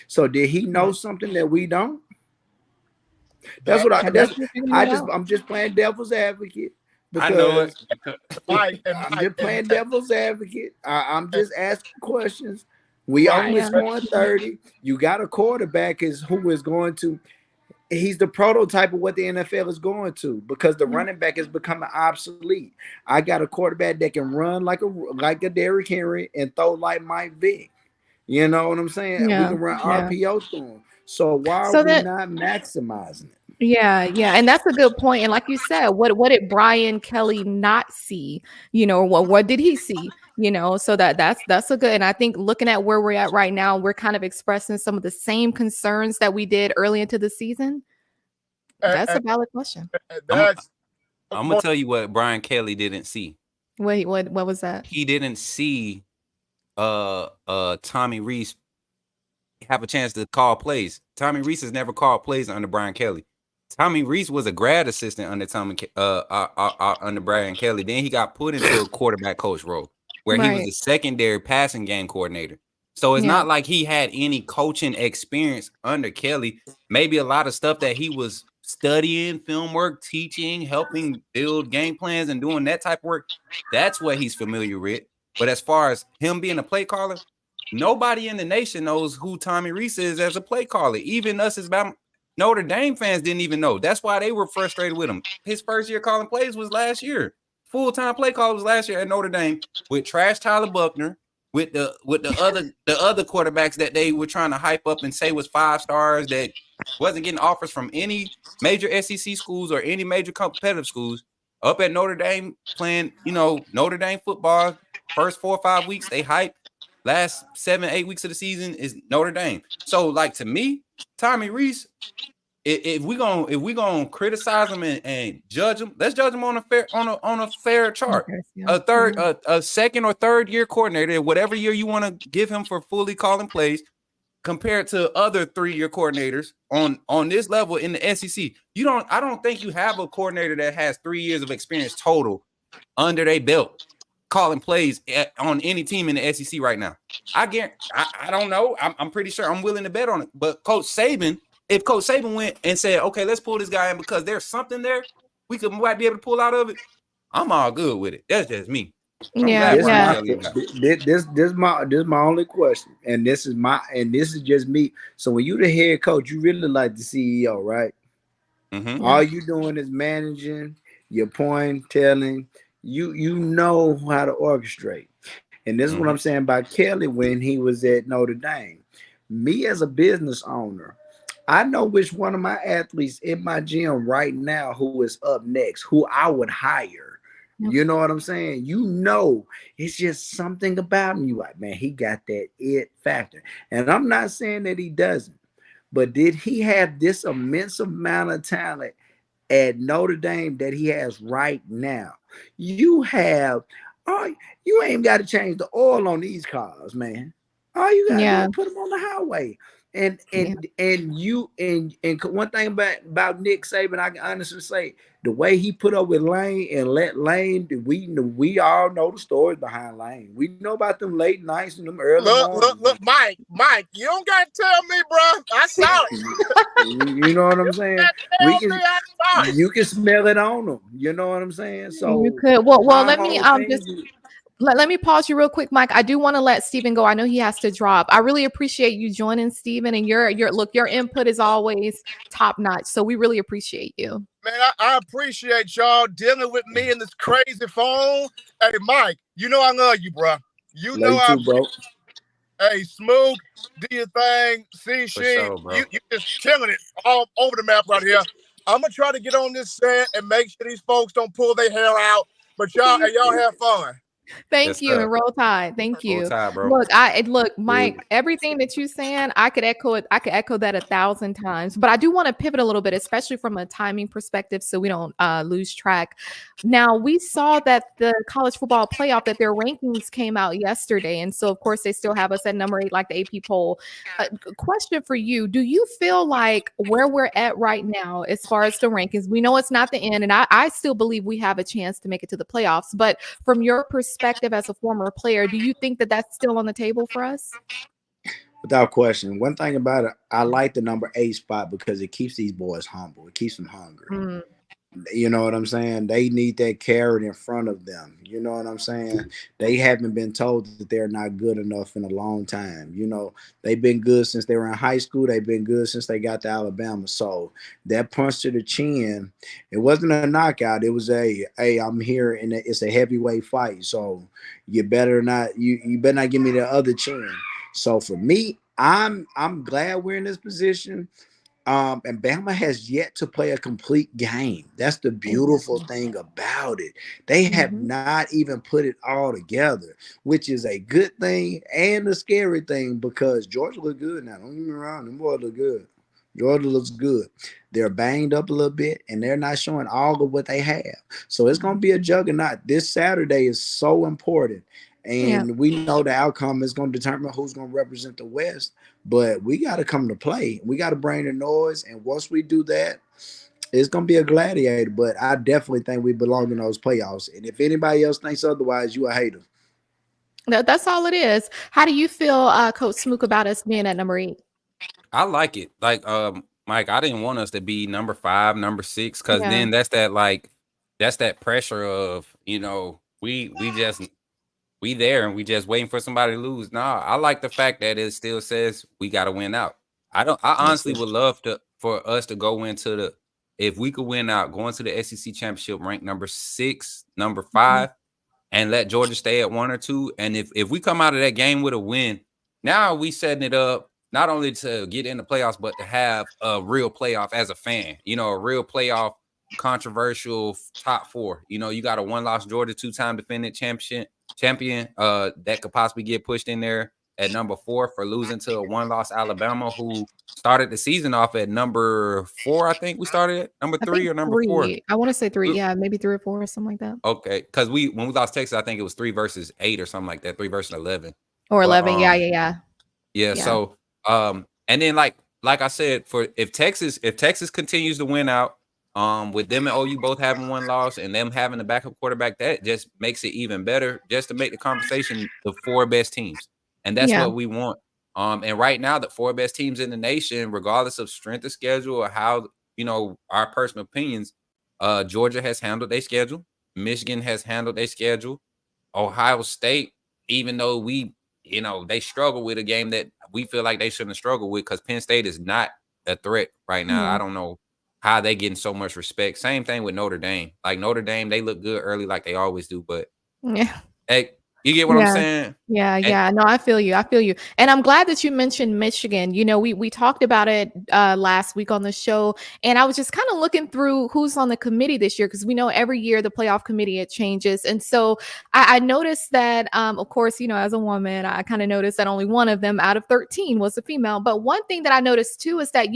So did he know something that we don't? That's what I'm just playing devil's advocate. I know it. I'm just playing devil's advocate. I'm just asking questions. We only scoring 30. You got a quarterback who is going to. He's the prototype of what the NFL is going to, because the running back is becoming obsolete. I got a quarterback that can run like a Derrick Henry and throw like Mike Vick. You know what I'm saying? Yeah. We can run RPO through him. So why are we not maximizing it? Yeah, and that's a good point. And like you said, what did Brian Kelly not see? What did he see? So that's a good. And I think looking at where we're at right now, we're kind of expressing some of the same concerns that we did early into the season. That's a valid question. I'm gonna tell you what Brian Kelly didn't see. Wait, what was that? He didn't see Tommy Reese have a chance to call plays. Tommy Reese has never called plays under Brian Kelly. Tommy Reese was a grad assistant under under Brian Kelly. Then he got put into a quarterback coach role where he was a secondary passing game coordinator. So it's not like he had any coaching experience under Kelly. Maybe a lot of stuff that he was studying, film work, teaching, helping build game plans and doing that type of work, that's what he's familiar with. But as far as him being a play caller, nobody in the nation knows who Tommy Reese is as a play caller. Even us as Notre Dame fans didn't even know. That's why they were frustrated with him. His first year calling plays was last year. Full-time play call was last year at Notre Dame with trash Tyler Buckner, with the other quarterbacks that they were trying to hype up and say was 5 stars that wasn't getting offers from any major SEC schools or any major competitive schools. Up at Notre Dame playing, Notre Dame football. First 4 or 5 weeks they hype. Last 7-8 weeks of the season is Notre Dame. So, like, to me, Tommy Reese, if we gonna criticize him and judge him, let's judge him on a fair chart. A second or third year coordinator, whatever year you want to give him for fully calling plays, compared to other 3-year coordinators on this level in the SEC. I don't think you have a coordinator that has 3 years of experience total under their belt calling plays on any team in the SEC right now. I don't know. I'm pretty sure I'm willing to bet on it. But if Coach Saban went and said, okay, let's pull this guy in because there's something there might be able to pull out of it, I'm all good with it. That's just me. Yeah. This my only question, and this is just me. So when you the head coach, you really like the CEO, right? Mm-hmm. All you doing is managing, you're telling. You know how to orchestrate. And this is what I'm saying about Kelly when he was at Notre Dame. Me as a business owner, I know which one of my athletes in my gym right now who is up next, who I would hire. You know what I'm saying? It's just something about him. You like, man, he got that it factor. And I'm not saying that he doesn't, but did he have this immense amount of talent at Notre Dame that he has right now? You ain't got to change the oil on these cars, man. All you got to do is put them on the highway. And one thing about Nick Saban, I can honestly say, the way he put up with Lane and let Lane, we all know the stories behind Lane. We know about them late nights and them early mornings. Look, Mike, you don't got to tell me, bro. I saw it. You know what I'm saying? You can smell it on them. You know what I'm saying? So you could. Well, let me pause you real quick, Mike. I do want to let Steven go. I know he has to drop. I really appreciate you joining, Steven, and your input is always top notch. So we really appreciate you. Man, I appreciate y'all dealing with me in this crazy phone. Hey, Mike, you know I love you, bro. You know I, bro. Hey, Smooth, do your thing. You just killing it all over the map right here. I'm gonna try to get on this set and make sure these folks don't pull their hair out. But y'all have fun. Thank you, and roll tide. Thank you. Roll tide, bro. Look, Mike. Everything that you're saying, I could echo it. I could echo that 1,000 times. But I do want to pivot a little bit, especially from a timing perspective, so we don't lose track. Now, we saw that the college football playoff, that their rankings came out yesterday, and so of course they still have us at number 8, like the AP poll. Question for you: do you feel like where we're at right now, as far as the rankings? We know it's not the end, and I still believe we have a chance to make it to the playoffs. But from your perspective as a former player, do you think that that's still on the table for us? Without question. One thing about it, I like the number 8 spot because it keeps these boys humble. It keeps them hungry. You know what I'm saying? They need that carrot in front of them. You know what I'm saying? They haven't been told that they're not good enough in a long time. You know, they've been good since they were in high school. They've been good since they got to Alabama. So that punch to the chin, it wasn't a knockout. It was I'm here, and it's a heavyweight fight. So you better not give me the other chin. So for me, I'm glad we're in this position. And Bama has yet to play a complete game. That's the beautiful thing about it. They have not even put it all together, which is a good thing and a scary thing because Georgia looks good now. Don't get me wrong, them boys look good. Georgia looks good. They're banged up a little bit, and they're not showing all of what they have. So it's going to be a juggernaut. This Saturday is so important. And we know the outcome is going to determine who's going to represent the West. But we got to come to play. We got to bring the noise. And once we do that, it's going to be a gladiator. But I definitely think we belong in those playoffs. And if anybody else thinks otherwise, you a hater. That's all it is. How do you feel, Coach Smook, about us being at number 8? I like it. Like, Mike, I didn't want us to be number 5, number 6, because then that's that pressure of, we there and we just waiting for somebody to lose. Nah, I like the fact that it still says we got to win out. I honestly would love for us to go into if we could win out, going to the SEC championship ranked number 6, number 5, and let Georgia stay at 1 or 2. And if we come out of that game with a win, now we setting it up not only to get in the playoffs, but to have a real playoff as a fan, a real playoff controversial top 4. You got a 1-loss Georgia, 2-time defending champion that could possibly get pushed in there at number 4 for losing to a 1-loss Alabama, who started the season off at number 4. I think we started at number 3 or number 4. I want to say 3. Yeah, maybe 3 or 4 or something like that. Okay, because when we lost Texas, I think it was 3 versus 8 or something like that. 3 versus 11 or 11. Yeah. So And then like I said, if Texas continues to win out, with them and OU both having one loss and them having a backup quarterback, that just makes it even better, just to make the conversation the 4 best teams. And that's what we want. And right now, the 4 best teams in the nation, regardless of strength of schedule or how, our personal opinions, Georgia has handled their schedule. Michigan has handled their schedule. Ohio State, even though they struggle with a game that we feel like they shouldn't struggle with, because Penn State is not a threat right now. I don't know how they getting so much respect. Same thing with Notre Dame. Like Notre Dame, they look good early like they always do, but hey, you get what I'm saying? Yeah. No, I feel you. And I'm glad that you mentioned Michigan. We talked about it last week on the show, and I was just kind of looking through who's on the committee this year, because we know every year the playoff committee, it changes. And so I noticed that, of course, as a woman, I kind of noticed that only one of them out of 13 was a female. But one thing that I noticed too is that,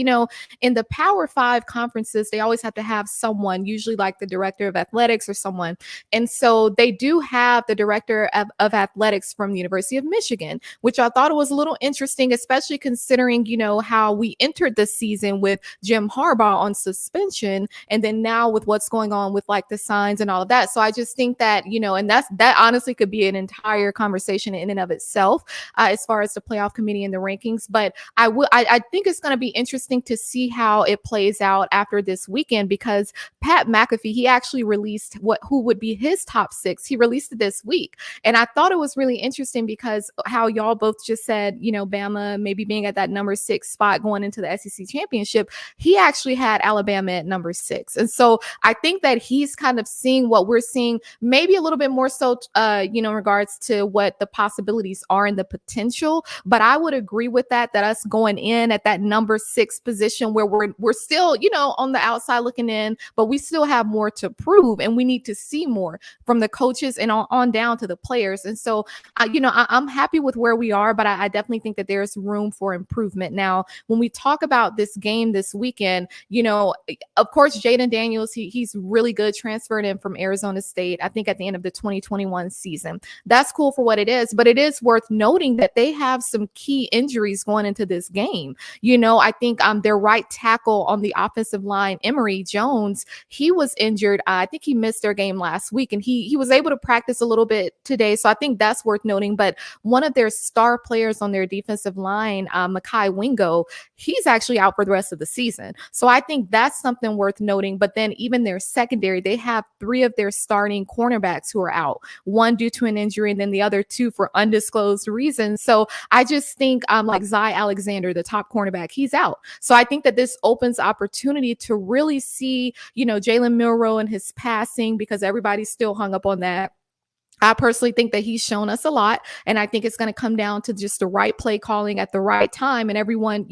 in the Power 5 conferences, they always have to have someone, usually like the director of athletics or someone. And so they do have the director of athletics from the University of Michigan, which I thought was a little interesting, especially considering, how we entered the season with Jim Harbaugh on suspension, and then now with what's going on with like the signs and all of that. So I just think that, and that honestly could be an entire conversation in and of itself, as far as the playoff committee and the rankings. But I think it's going to be interesting to see how it plays out after this weekend, because Pat McAfee, he actually released who would be his top 6. He released it this week. And I thought it was really interesting because how y'all both just said, Bama maybe being at that number 6 spot going into the SEC championship, he actually had Alabama at number 6. And so I think that he's kind of seeing what we're seeing, maybe a little bit more so, in regards to what the possibilities are and the potential. But I would agree with that us going in at that number 6 position where we're still, on the outside looking in, but we still have more to prove, and we need to see more from the coaches and on down to the players. And so, I'm happy with where we are, but I definitely think that there's room for improvement. Now, when we talk about this game this weekend, of course, Jayden Daniels, he's really good, transferred in from Arizona State, I think at the end of the 2021 season. That's cool for what it is, but it is worth noting that they have some key injuries going into this game. I think their right tackle on the offensive line, Emory Jones, he was injured. I think he missed their game last week, and he was able to practice a little bit today. So I think that's worth noting. But one of their star players on their defensive line, Mekhi Wingo, he's actually out for the rest of the season. So I think that's something worth noting. But then even their secondary, they have 3 of their starting cornerbacks who are out, one due to an injury, and then the other 2 for undisclosed reasons. So I just think like Zy Alexander, the top cornerback, he's out. So I think that this opens opportunity to really see, Jalen Milroe and his passing, because everybody's still hung up on that. I personally think that he's shown us a lot, and I think it's going to come down to just the right play calling at the right time, and everyone,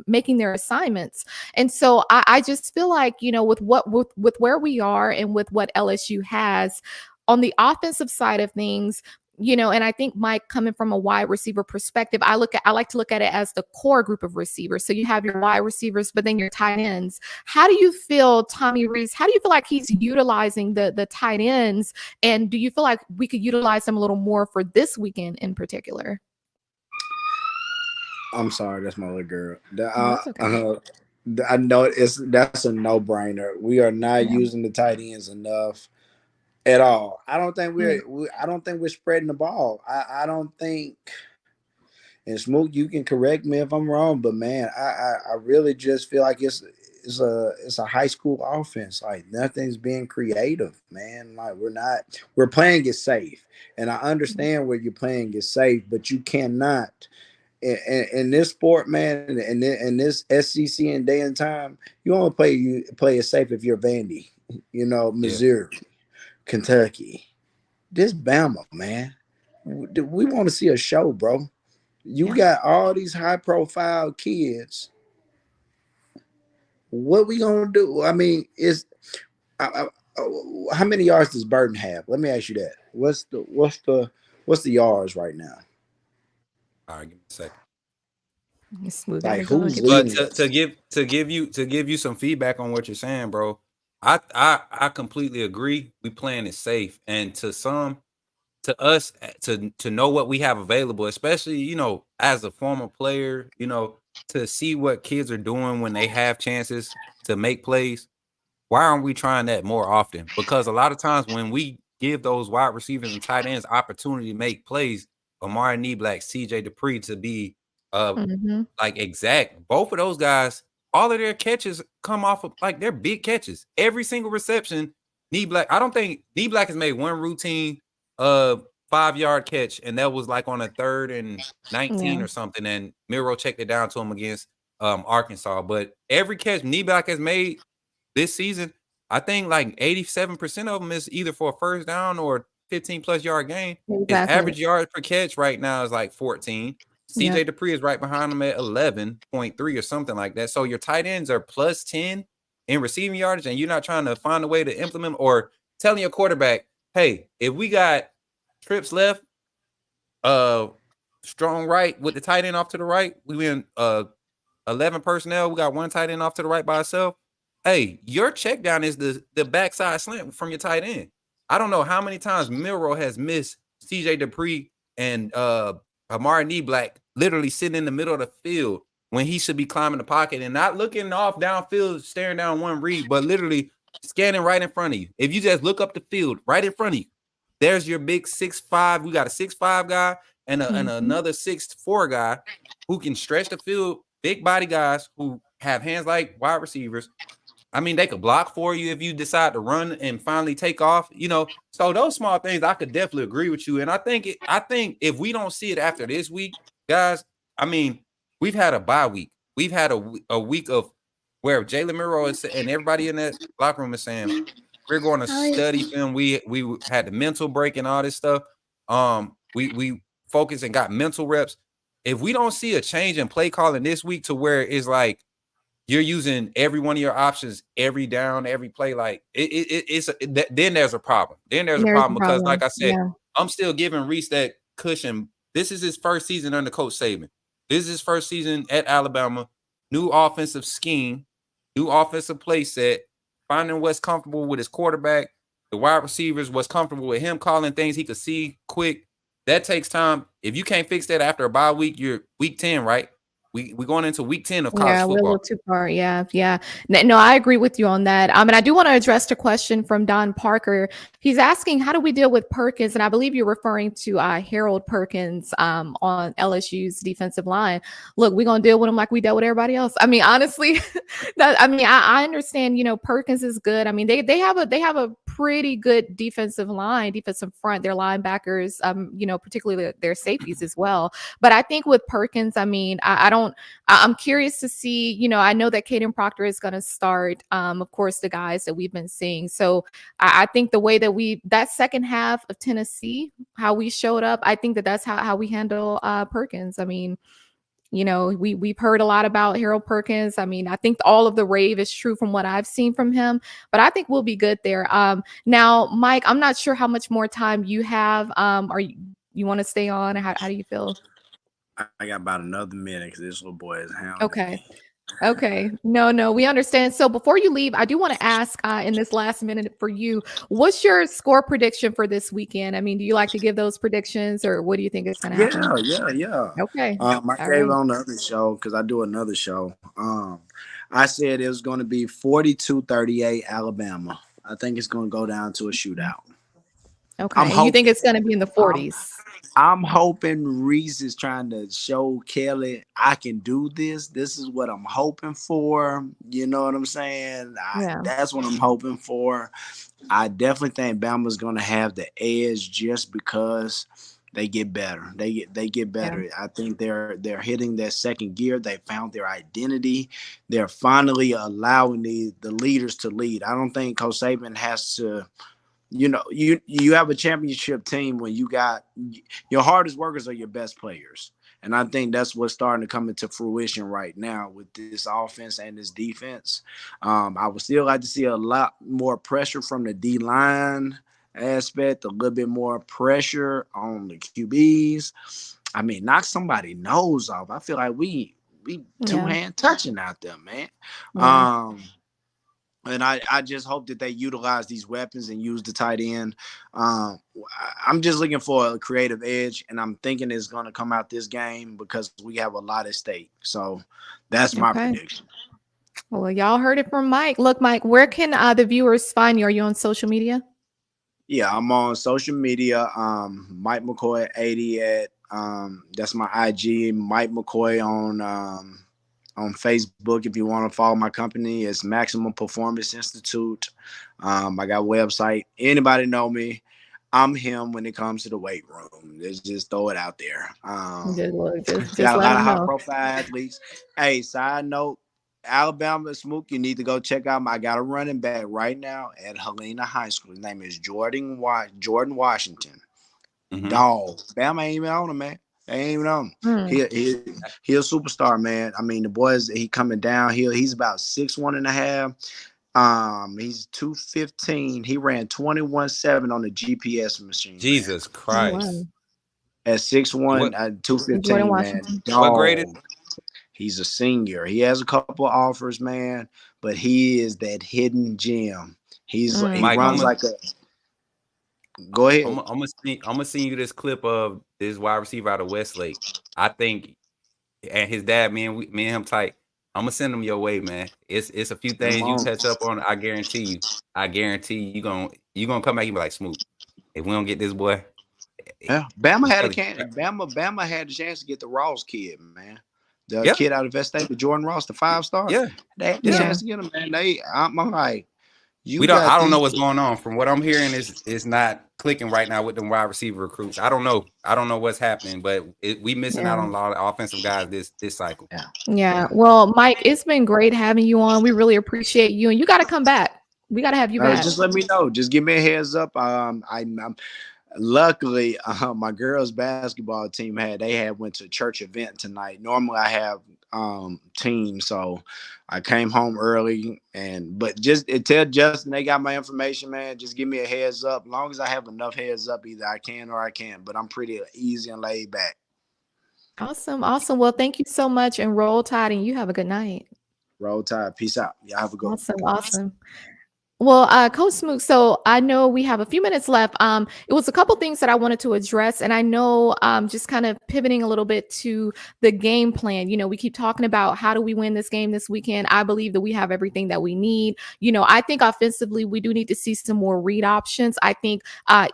making their assignments. And so I just feel like, with where we are and with what LSU has on the offensive side of things, and I think, Mike, coming from a wide receiver perspective, I like to look at it as the core group of receivers. So you have your wide receivers, but then your tight ends. How do you feel, Tommy Reese? How do you feel like he's utilizing the tight ends? And do you feel like we could utilize them a little more for this weekend in particular? I'm sorry, that's my little girl. Okay. I know that's a no-brainer. We are not using the tight ends enough at all. I don't think we're spreading the ball. I don't think. And Smook, you can correct me if I'm wrong, but man, I really just feel like it's a high school offense. Like nothing's being creative, man. Like we're playing it safe, and I understand where you're playing it safe, but you cannot. In this sport, man, in this SEC and day and time, you only play it safe if you're Vandy, Missouri. Yeah. Kentucky, this Bama, man. We want to see a show, bro. You got all these high-profile kids. What we gonna do? I mean, how many yards does Burton have? Let me ask you that. What's the yards right now? All right, give me a second. Smooth. Like who's leading? But to give you some feedback on what you're saying, bro. I completely agree. We playing it safe, and to some, to us to know what we have available, especially, you know, as a former player, you know, to see what kids are doing when they have chances to make plays. Why aren't we trying that more often? Because a lot of times when we give those wide receivers and tight ends opportunity to make plays, Amari Neblack, CJ Dupree to be Mhm. like exact, both of those guys, all of their catches come off of like they're big catches. Every single reception, Neblack. I don't think Neblack has made one routine 5-yard catch, and that was like on a 3rd and 19 Yeah. or something. And Milroe checked it down to him against Arkansas. But every catch Neblack has made this season, I think like 87% of them is either for a first down or 15+ yard gain. His Exactly. average yards per catch right now is like 14. Yeah. CJ Dupree is right behind him at 11.3 or something like that. So your tight ends are plus 10 in receiving yardage, and you're not trying to find a way to implement or telling your quarterback, hey, if we got trips left, strong right with the tight end off to the right, we win 11 personnel, we got one tight end off to the right by itself. Hey, your check down is the backside slant from your tight end. I don't know how many times Milroe has missed CJ Dupree and Amari Neblack literally sitting in the middle of the field when he should be climbing the pocket and not looking off downfield, staring down one read, but literally scanning right in front of you. If you just look up the field right in front of you, there's your big 6'5". We got a 6'5" guy and another 6'4" guy who can stretch the field. Big body guys who have hands like wide receivers. I mean, they could block for you if you decide to run and finally take off, you know. So those small things, I could definitely agree with you. And I think if we don't see it after this week, guys, I mean, we've had a bye week. We've had a week of where Jalen Milroe is and everybody in that locker room is saying we're going to study film. We had the mental break and all this stuff. We focused and got mental reps. If we don't see a change in play calling this week to where it's like you're using every one of your options every down, every play, like then there's a problem. Then there's a problem because, like I said, Yeah. I'm still giving Reese that cushion. This is his first season under Coach Saban. This is his first season at Alabama. New offensive scheme, new offensive play set, finding what's comfortable with his quarterback, the wide receivers, what's comfortable with him calling things he could see quick. That takes time. If you can't fix that after a bye week, you're week 10, right? We're going into week 10 of college Yeah, we're a little football. too far. Yeah, yeah. No, I agree with you on that. And I do want to address the question from Don Parker. He's asking, how do we deal with Perkins? And I believe you're referring to Harold Perkins on LSU's defensive line. Look, we're gonna deal with him like we dealt with everybody else. I mean, honestly, I understand. You know, Perkins is good. I mean, they have a pretty good defensive line, defensive front. Their linebackers, you know, particularly their safeties as well. But I think with Perkins, I mean, I'm curious to see, you know, I know that Caden Proctor is going to start, of course, the guys that we've been seeing. So I think the way that that second half of Tennessee, how we showed up, I think that's how we handle Perkins. I mean, you know, we've heard a lot about Harold Perkins. I mean, I think all of the rave is true from what I've seen from him, but I think we'll be good there. Now, Mike, I'm not sure how much more time you have. Are you want to stay on? How do you feel? I got about another minute because this little boy is hounding me. Okay. No, we understand. So before you leave, I do want to ask in this last minute for you, what's your score prediction for this weekend? I mean, do you like to give those predictions or what do you think is going to happen? Yeah. Okay. I gave it on the other show because I do another show. I said it was going to be 42-38 Alabama. I think it's going to go down to a shootout. Okay. You think it's going to be in the 40s? I'm hoping Reese is trying to show Kelly I can do this. This is what I'm hoping for. You know what I'm saying? That's what I'm hoping for. I definitely think Bama's going to have the edge just because they get better. They get better. Yeah. I think they're hitting their second gear. They found their identity. They're finally allowing the leaders to lead. I don't think Coach Saban has to. You know, you have a championship team when you got your hardest workers are your best players. And I think that's what's starting to come into fruition right now with this offense and this defense. I would still like to see a lot more pressure from the D-line aspect, a little bit more pressure on the QBs. I mean, knock somebody nose off. I feel like we two-hand touching out there, man. Yeah. And I just hope that they utilize these weapons and use the tight end. I'm just looking for a creative edge, and I'm thinking it's going to come out this game because we have a lot at stake. So that's my prediction. Well, y'all heard it from Mike. Look, Mike, where can the viewers find you? Are you on social media? Yeah, I'm on social media. Mike McCoy 80 at that's my IG. Mike McCoy on Facebook. If you want to follow my company, it's Maximum Performance Institute. I got a website. Anybody know me? I'm him when it comes to the weight room. Just throw it out there. Just got a lot of high know. profile athletes. Hey, side note, Alabama Smook, you need to go check out. I got a running back right now at Helena High School. His name is Jordan Washington. Mm-hmm. Dog. Bama ain't even on him, man. They ain't even on him. He a superstar, man. I mean, the boys, he coming down. He's about 6'1.5". He's 215. He ran 21.7 on the GPS machine. Jesus man. Christ. At 6'1", 215, man. Dog. What grade is? He's a senior. He has a couple of offers, man, but he is that hidden gem. He Mike, runs like a. Go ahead. I'm gonna send you this clip of this wide receiver out of Westlake. I think, and his dad, me and him tight. I'm gonna send him your way, man. It's a few things you touch up on. I guarantee you gonna come back and be like, Smoot, if we don't get this boy. Yeah, Bama had Bama had the chance to get the Ross kid, man. The kid out of West State, the Jordan Ross, the 5-star. Yeah, they had the chance to get him, man. I'm like, I don't know what's going on. From what I'm hearing, is not clicking right now with them wide receiver recruits. I don't know what's happening, but we missing out on a lot of offensive guys this cycle. Yeah. Well, Mike, it's been great having you on. We really appreciate you, and you got to come back. We got to have you back. Just let me know. Just give me a heads up. I'm luckily my girls basketball team went to a church event tonight. Normally I have team, so I came home early but just tell Justin they got my information, man. Just give me a heads up. As long as I have enough heads up, either I can or I can't, but I'm pretty easy and laid back. Awesome. Well, thank you so much, and roll tide, and you have a good night. Roll tide. Peace out. Y'all have a good one. Awesome. Well, Coach Smook, so I know we have a few minutes left. It was a couple things that I wanted to address, and I know just kind of pivoting a little bit to the game plan. You know, we keep talking about how do we win this game this weekend. I believe that we have everything that we need. You know, I think offensively, we do need to see some more read options. I think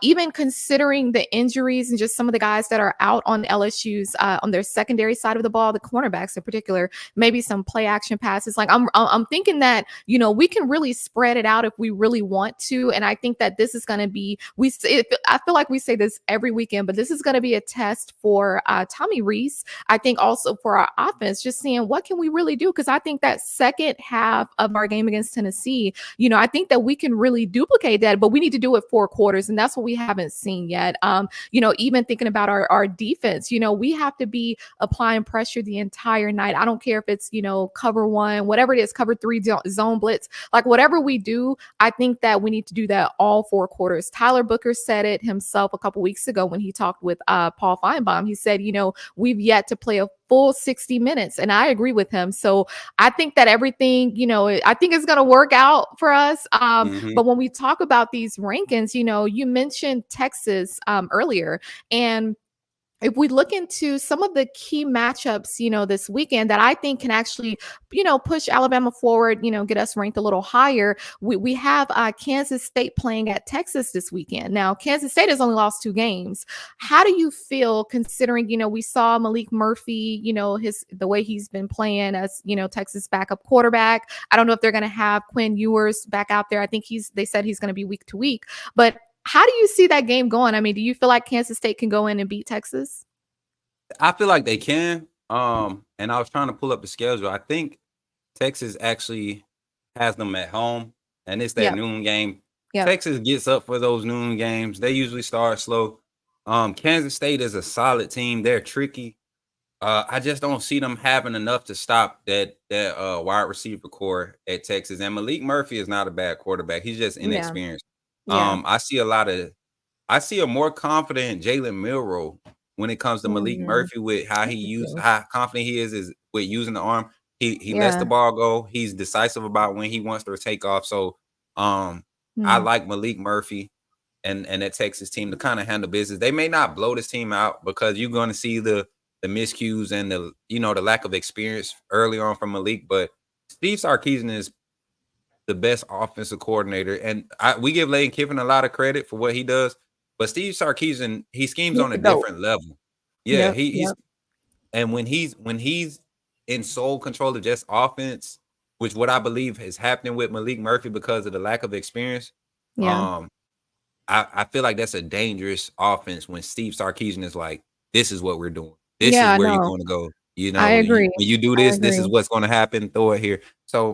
even considering the injuries and just some of the guys that are out on LSU's on their secondary side of the ball, the cornerbacks in particular, maybe some play action passes. Like I'm thinking that, you know, we can really spread it out if we really want to. And I think that this is going to be, I feel like we say this every weekend, but this is going to be a test for Tommy Reese. I think also for our offense, just seeing what can we really do? Because I think that second half of our game against Tennessee, you know, I think that we can really duplicate that, but we need to do it 4 quarters. And that's what we haven't seen yet. You know, even thinking about our defense, you know, we have to be applying pressure the entire night. I don't care if it's, you know, cover 1, whatever it is, cover 3, zone blitz, like whatever we do, I think that we need to do that all 4 quarters. Tyler Booker said it himself a couple weeks ago when he talked with Paul Feinbaum. He said, you know, we've yet to play a full 60 minutes. And I agree with him. So I think that everything, you know, I think it's going to work out for us. But when we talk about these rankings, you know, you mentioned Texas earlier, and if we look into some of the key matchups, you know, this weekend that I think can actually, you know, push Alabama forward, you know, get us ranked a little higher. We have Kansas State playing at Texas this weekend. Now, Kansas State has only lost 2 games. How do you feel considering, you know, we saw Malik Murphy, you know, the way he's been playing as, you know, Texas backup quarterback. I don't know if they're going to have Quinn Ewers back out there. I think they said he's going to be week to week, but how do you see that game going? I mean, do you feel like Kansas State can go in and beat Texas? I feel like they can. And I was trying to pull up the schedule. I think Texas actually has them at home, and it's that noon game. Texas gets up for those noon games. They usually start slow. Kansas State is a solid team. They're tricky. I just don't see them having enough to stop that wide receiver core at Texas. And Malik Murphy is not a bad quarterback. He's just inexperienced. I see a more confident Jalen Milroe when it comes to Malik Murphy with how confident he is with using the arm. He lets the ball go. He's decisive about when he wants to take off. So I like Malik Murphy and that Texas team to kind of handle business. They may not blow this team out because you're going to see the miscues and the lack of experience early on from Malik, but Steve Sarkisian is the best offensive coordinator, and we give Lane Kiffin a lot of credit for what he does, but Steve Sarkisian, he schemes on a different level. Yeah, he's and when he's in sole control of just offense, which what I believe is happening with Malik Murphy because of the lack of experience. I feel like that's a dangerous offense when Steve Sarkisian is like, this is what we're doing. This is where you're going to go. I agree. When you do this, this is what's going to happen. Throw it here. So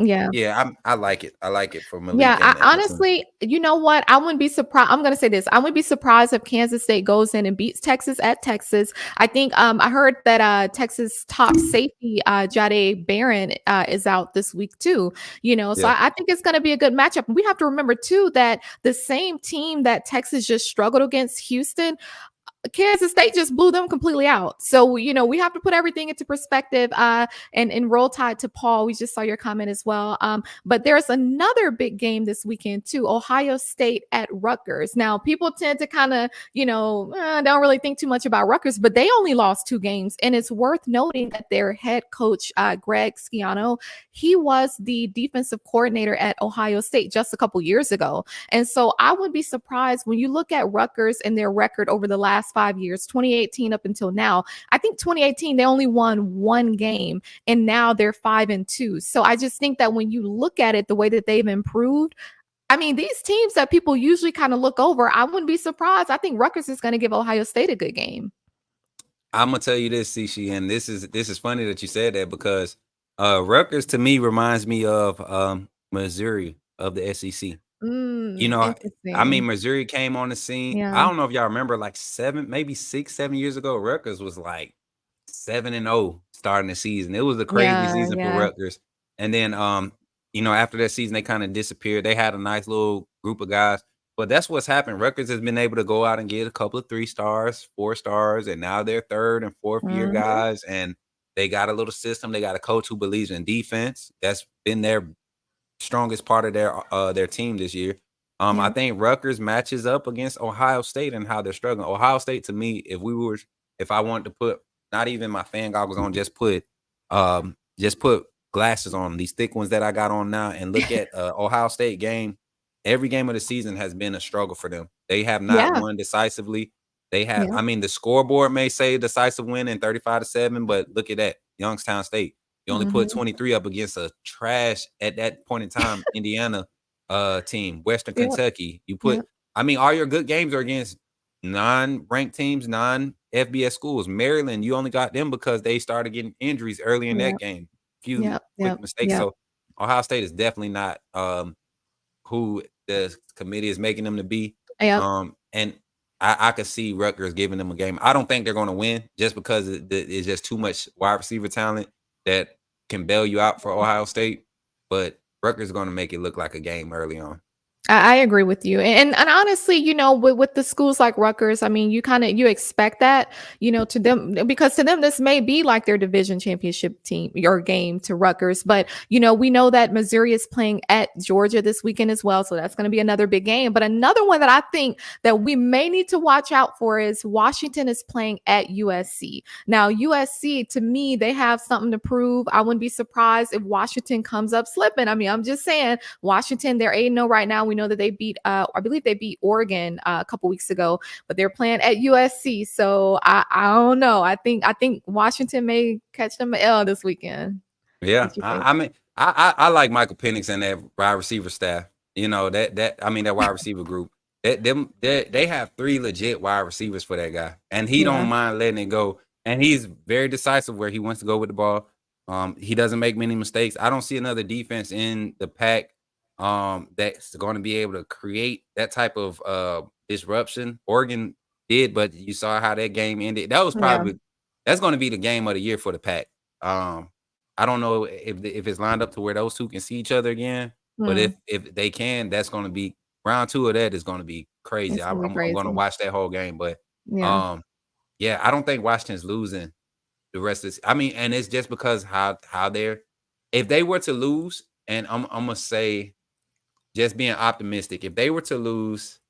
I like it. I like it for Malik. Yeah, honestly, you know what? I wouldn't be surprised. I'm going to say this. I wouldn't be surprised if Kansas State goes in and beats Texas at Texas. I think I heard that Texas top safety Jayden Barron is out this week too. So I think it's going to be a good matchup. We have to remember too that the same team that Texas just struggled against, Houston, Kansas State just blew them completely out. So, we have to put everything into perspective and roll tide to Paul. We just saw your comment as well. But there's another big game this weekend too, Ohio State at Rutgers. Now, people tend to kind of, don't really think too much about Rutgers, but they only lost 2 games. And it's worth noting that their head coach, Greg Schiano, he was the defensive coordinator at Ohio State just a couple years ago. And so I wouldn't be surprised when you look at Rutgers and their record over the last 5 years, 2018 up until now. I think 2018, they only won 1 game and now they're 5-2. So I just think that when you look at it, the way that they've improved, I mean, these teams that people usually kind of look over, I wouldn't be surprised. I think Rutgers is going to give Ohio State a good game. I'm going to tell you this, C'Chi, and this is funny that you said that because Rutgers to me reminds me of Missouri of the SEC. I mean, Missouri came on the scene. I don't know if y'all remember, like 7 years ago, Rutgers was like 7-0 starting the season. It was a crazy season for Rutgers. And then, after that season, they kind of disappeared. They had a nice little group of guys, but that's what's happened. Rutgers has been able to go out and get a couple of 3 stars, 4 stars, and now they're 3rd and 4th year guys. And they got a little system. They got a coach who believes in defense. That's been their strongest part of their team this year. I think Rutgers matches up against Ohio State and how they're struggling. Ohio State, to me, if I wanted to put not even my fan goggles on, just put glasses on, these thick ones that I got on now, and look at Ohio State game. Every game of the season has been a struggle for them. They have not won decisively. They have, I mean, the scoreboard may say decisive win in 35-7, but look at that, Youngstown State. You only put 23 up against a trash at that point in time Indiana team, Western Kentucky. You put, I mean, all your good games are against non-ranked teams, non-FBS schools. Maryland, you only got them because they started getting injuries early in that game. Few quick mistakes. So Ohio State is definitely not who the committee is making them to be. And I could see Rutgers giving them a game. I don't think they're going to win just because it's just too much wide receiver talent that can bail you out for Ohio State. But Rutgers is going to make it look like a game early on. I agree with you. And honestly, with the schools like Rutgers, I mean, you expect that, to them, because to them, this may be like their division championship team or game to Rutgers. But, we know that Missouri is playing at Georgia this weekend as well. So that's going to be another big game. But another one that I think that we may need to watch out for is Washington is playing at USC. Now, USC, to me, they have something to prove. I wouldn't be surprised if Washington comes up slipping. I mean, I'm just saying, Washington, they're 8-0 right now. We know that they beat, I believe they beat Oregon a couple weeks ago, but they're playing at USC. So I don't know. I think Washington may catch them an L this weekend. Yeah, I mean, I like Michael Penix and that wide receiver staff. That wide receiver group. They have 3 legit wide receivers for that guy, and he don't mind letting it go. And he's very decisive where he wants to go with the ball. He doesn't make many mistakes. I don't see another defense in the pack that's going to be able to create that type of disruption. Oregon did, but you saw how that game ended. That was probably that's going to be the game of the year for the pack. I don't know if it's lined up to where those two can see each other again, but if they can, that's going to be round 2 of that is going to be crazy. I'm going to watch that whole game, but I don't think Washington's losing the rest of this. I mean, and it's just because how they're if they were to lose, and I'm gonna say, just being optimistic, if they were to lose,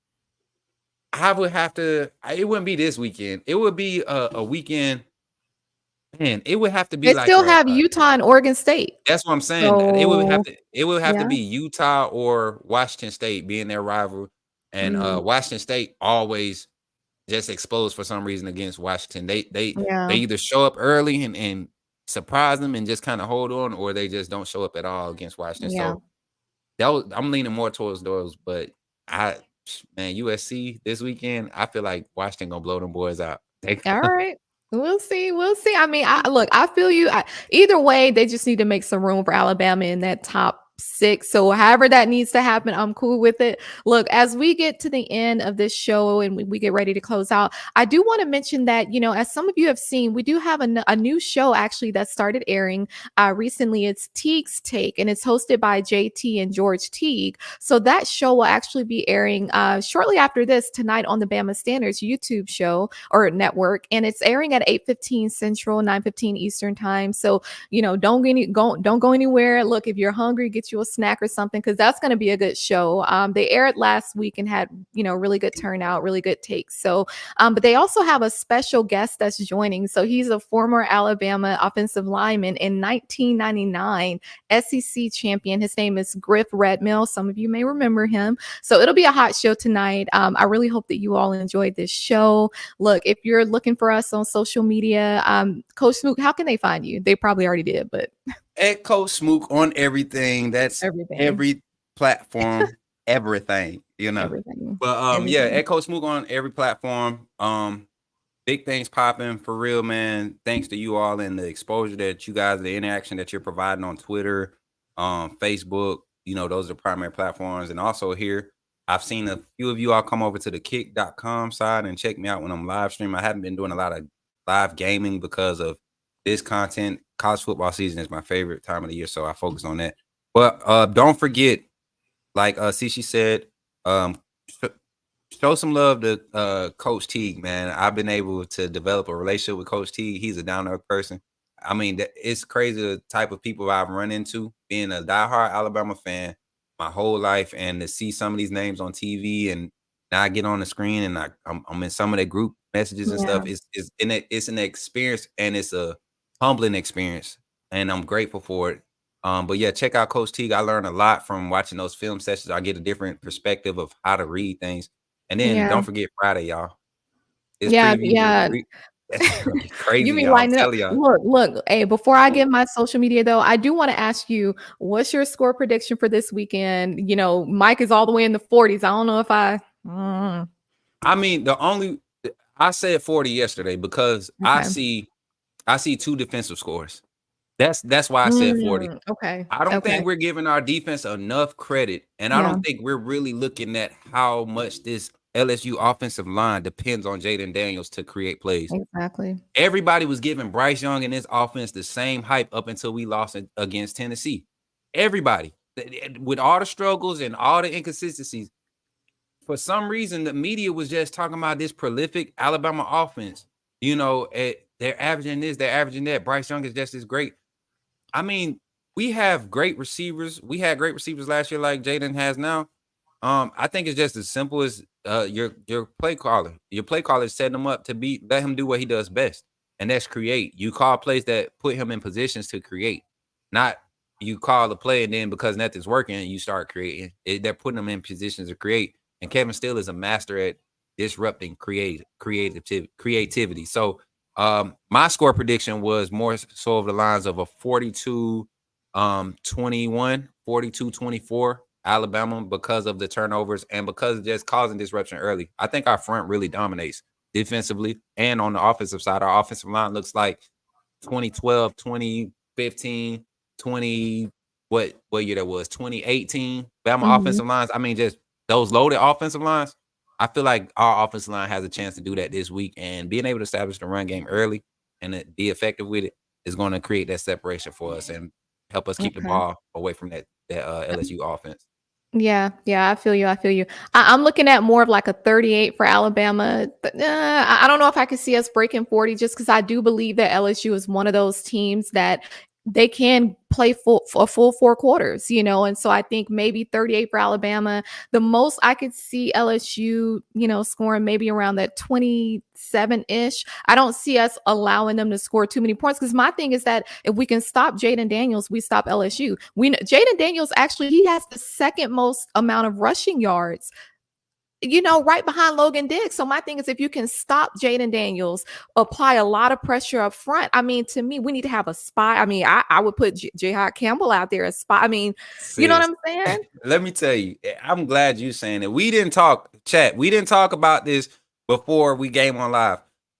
I would have to. It wouldn't be this weekend. It would be a weekend. Man, it would have to be They like still have Utah and Oregon State. That's what I'm saying. It would have So, to. It would have to yeah. be Utah or Washington State being their rival, and Washington State always just explodes for some reason against Washington. They either show up early and surprise them and just kind of hold on, or they just don't show up at all against Washington. Yeah. So I'm leaning more towards those, but USC this weekend, I feel like Washington gonna blow them boys out. All right. We'll see. We'll see. I mean, I feel you. Either way, they just need to make some room for Alabama in that top 6. So however that needs to happen, I'm cool with it. Look, as we get to the end of this show and we get ready to close out, I do want to mention that, as some of you have seen, we do have a new show actually that started airing recently. It's Teague's Take, and it's hosted by JT and George Teague. So that show will actually be airing shortly after this tonight on the Bama Standards YouTube show or network, and it's airing at 8:15 Central, 9:15 Eastern time. So don't go anywhere. Look, if you're hungry, get you a snack or something, because that's going to be a good show. They aired last week and had really good turnout, really good takes. So but they also have a special guest that's joining. So he's a former Alabama offensive lineman in 1999 SEC champion. His name is Griff Redmill. Some of you may remember him. So it'll be a hot show tonight. I really hope that you all enjoyed this show. Look, if you're looking for us on social media, Coach Smook, how can they find you? They probably already did, but at Coach Smook on everything. That's every platform, everything. Everything. But at Coach Smook on every platform. Big things popping for real, man. Thanks to you all and the exposure that you guys, the interaction that you're providing on Twitter, Facebook. Those are the primary platforms. And also here, I've seen a few of you all come over to the kick.com side and check me out when I'm live streaming. I haven't been doing a lot of live gaming because of this content. College football season is my favorite time of the year, so I focus on that. But don't forget, like C'Chi said, show some love to Coach Teague, man. I've been able to develop a relationship with Coach Teague. He's a down-to-earth person. I mean, it's crazy the type of people I've run into being a diehard Alabama fan my whole life, and to see some of these names on TV, and now I get on the screen and I'm in some of the group messages and stuff. It's an experience, and it's a humbling experience, and I'm grateful for it. But yeah, check out Coach Teague. I learned a lot from watching those film sessions. I get a different perspective of how to read things. And then don't forget Friday, y'all. It's crazy. You mean lining up? Look. Hey, before I give my social media though, I do want to ask you, what's your score prediction for this weekend? Mike is all the way in the 40s. I don't know if I mean, I said 40 yesterday because I see 2 defensive scores. That's why I said 40. Okay. I don't think we're giving our defense enough credit, and I don't think we're really looking at how much this LSU offensive line depends on Jayden Daniels to create plays. Exactly. Everybody was giving Bryce Young and his offense the same hype up until we lost against Tennessee. Everybody, with all the struggles and all the inconsistencies, for some reason the media was just talking about this prolific Alabama offense. They're averaging this, they're averaging that. Bryce Young is just as great. I mean, we have great receivers. We had great receivers last year, like Jayden has now. I think it's just as simple as your play caller. Your play caller is setting him up to let him do what he does best, and that's create. You call plays that put him in positions to create, not you call the play and then because nothing's working, you start creating. They're putting them in positions to create. And Kevin Steele is a master at disrupting creativity. So my score prediction was more so of the lines of a 42-21, 42-24 Alabama, because of the turnovers and because of just causing disruption early. I think our front really dominates defensively, and on the offensive side, our offensive line looks like 2012, 2015, 20 what year that was, 2018 Bama offensive lines. I mean, just those loaded offensive lines. I feel like our offensive line has a chance to do that this week, and being able to establish the run game early and be effective with it is going to create that separation for us and help us keep the ball away from that LSU offense. Yeah, I feel you. I'm looking at more of like a 38 for Alabama. I don't know if I could see us breaking 40, just because I do believe that LSU is one of those teams that they can play a full 4 quarters, you know, and so I think maybe 38 for Alabama. The most I could see LSU, you know, scoring maybe around that 27-ish. I don't see us allowing them to score too many points, because my thing is that if we can stop Jayden Daniels, we stop LSU. We know Jayden Daniels, actually, he has the second most amount of rushing yards, you know, right behind Logan Diggs. So my thing is, if you can stop Jayden Daniels, apply a lot of pressure up front. I mean, to me, we need to have a spy. I mean, I would put Jihaad Campbell out there as spy. I mean, you know what I'm saying? Let me tell you, I'm glad you saying it. We didn't talk about this before we game on live.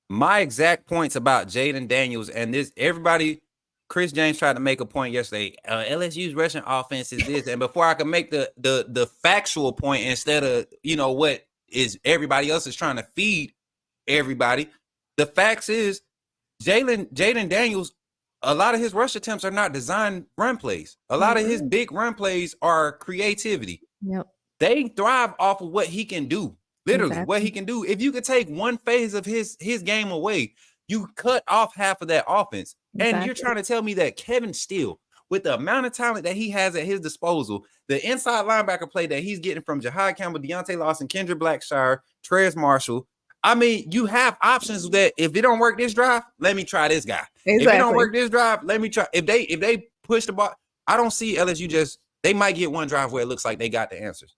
My exact points about Jayden Daniels and this, everybody, Chris James tried to make a point yesterday. LSU's rushing offense is this, and before I could make the factual point instead of, you know, what is everybody else is trying to feed everybody, the facts is Jayden Daniels, a lot of his rush attempts are not designed run plays. A lot of his big run plays are creativity. Yep. They thrive off of what he can do. Literally, what he can do. If you could take one phase of his game away, you cut off half of that offense. And you're trying to tell me that Kevin Steele, with the amount of talent that he has at his disposal, the inside linebacker play that he's getting from Jihaad Campbell, Deontay Lawson, Kendra Blackshire, Trez Marshall, I mean, you have options that if it don't work this drive, let me try this guy. If it don't work this drive, let me try. If they push the ball, I don't see LSU they might get one drive where it looks like they got the answers.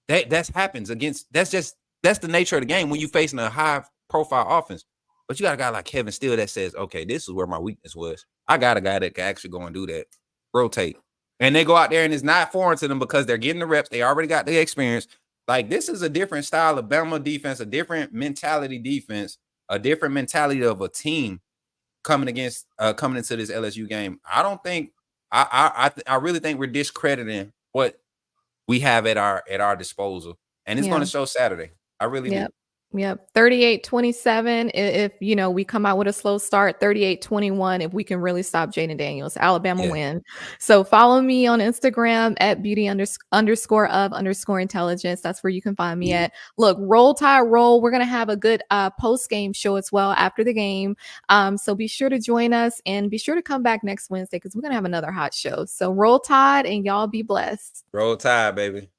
That happens that's the nature of the game when you're facing a high profile offense. But you got a guy like Kevin Steele that says, okay, this is where my weakness was. I got a guy that can actually go and do that. Rotate. And they go out there and it's not foreign to them because they're getting the reps. They already got the experience. Like, this is a different style of Bama defense, a different mentality defense, a different mentality of a team coming into this LSU game. I don't think I really think we're discrediting what we have at our disposal. And it's going to show Saturday. I really do. Yep. 38-27. If, you know, we come out with a slow start, 38-21. If we can really stop Jayden Daniels, Alabama win. So follow me on Instagram at beauty_of_intelligence. That's where you can find me at. Look, Roll Tide Roll. We're going to have a good post-game show as well after the game. So be sure to join us and be sure to come back next Wednesday because we're going to have another hot show. So Roll Tide and y'all be blessed. Roll Tide, baby.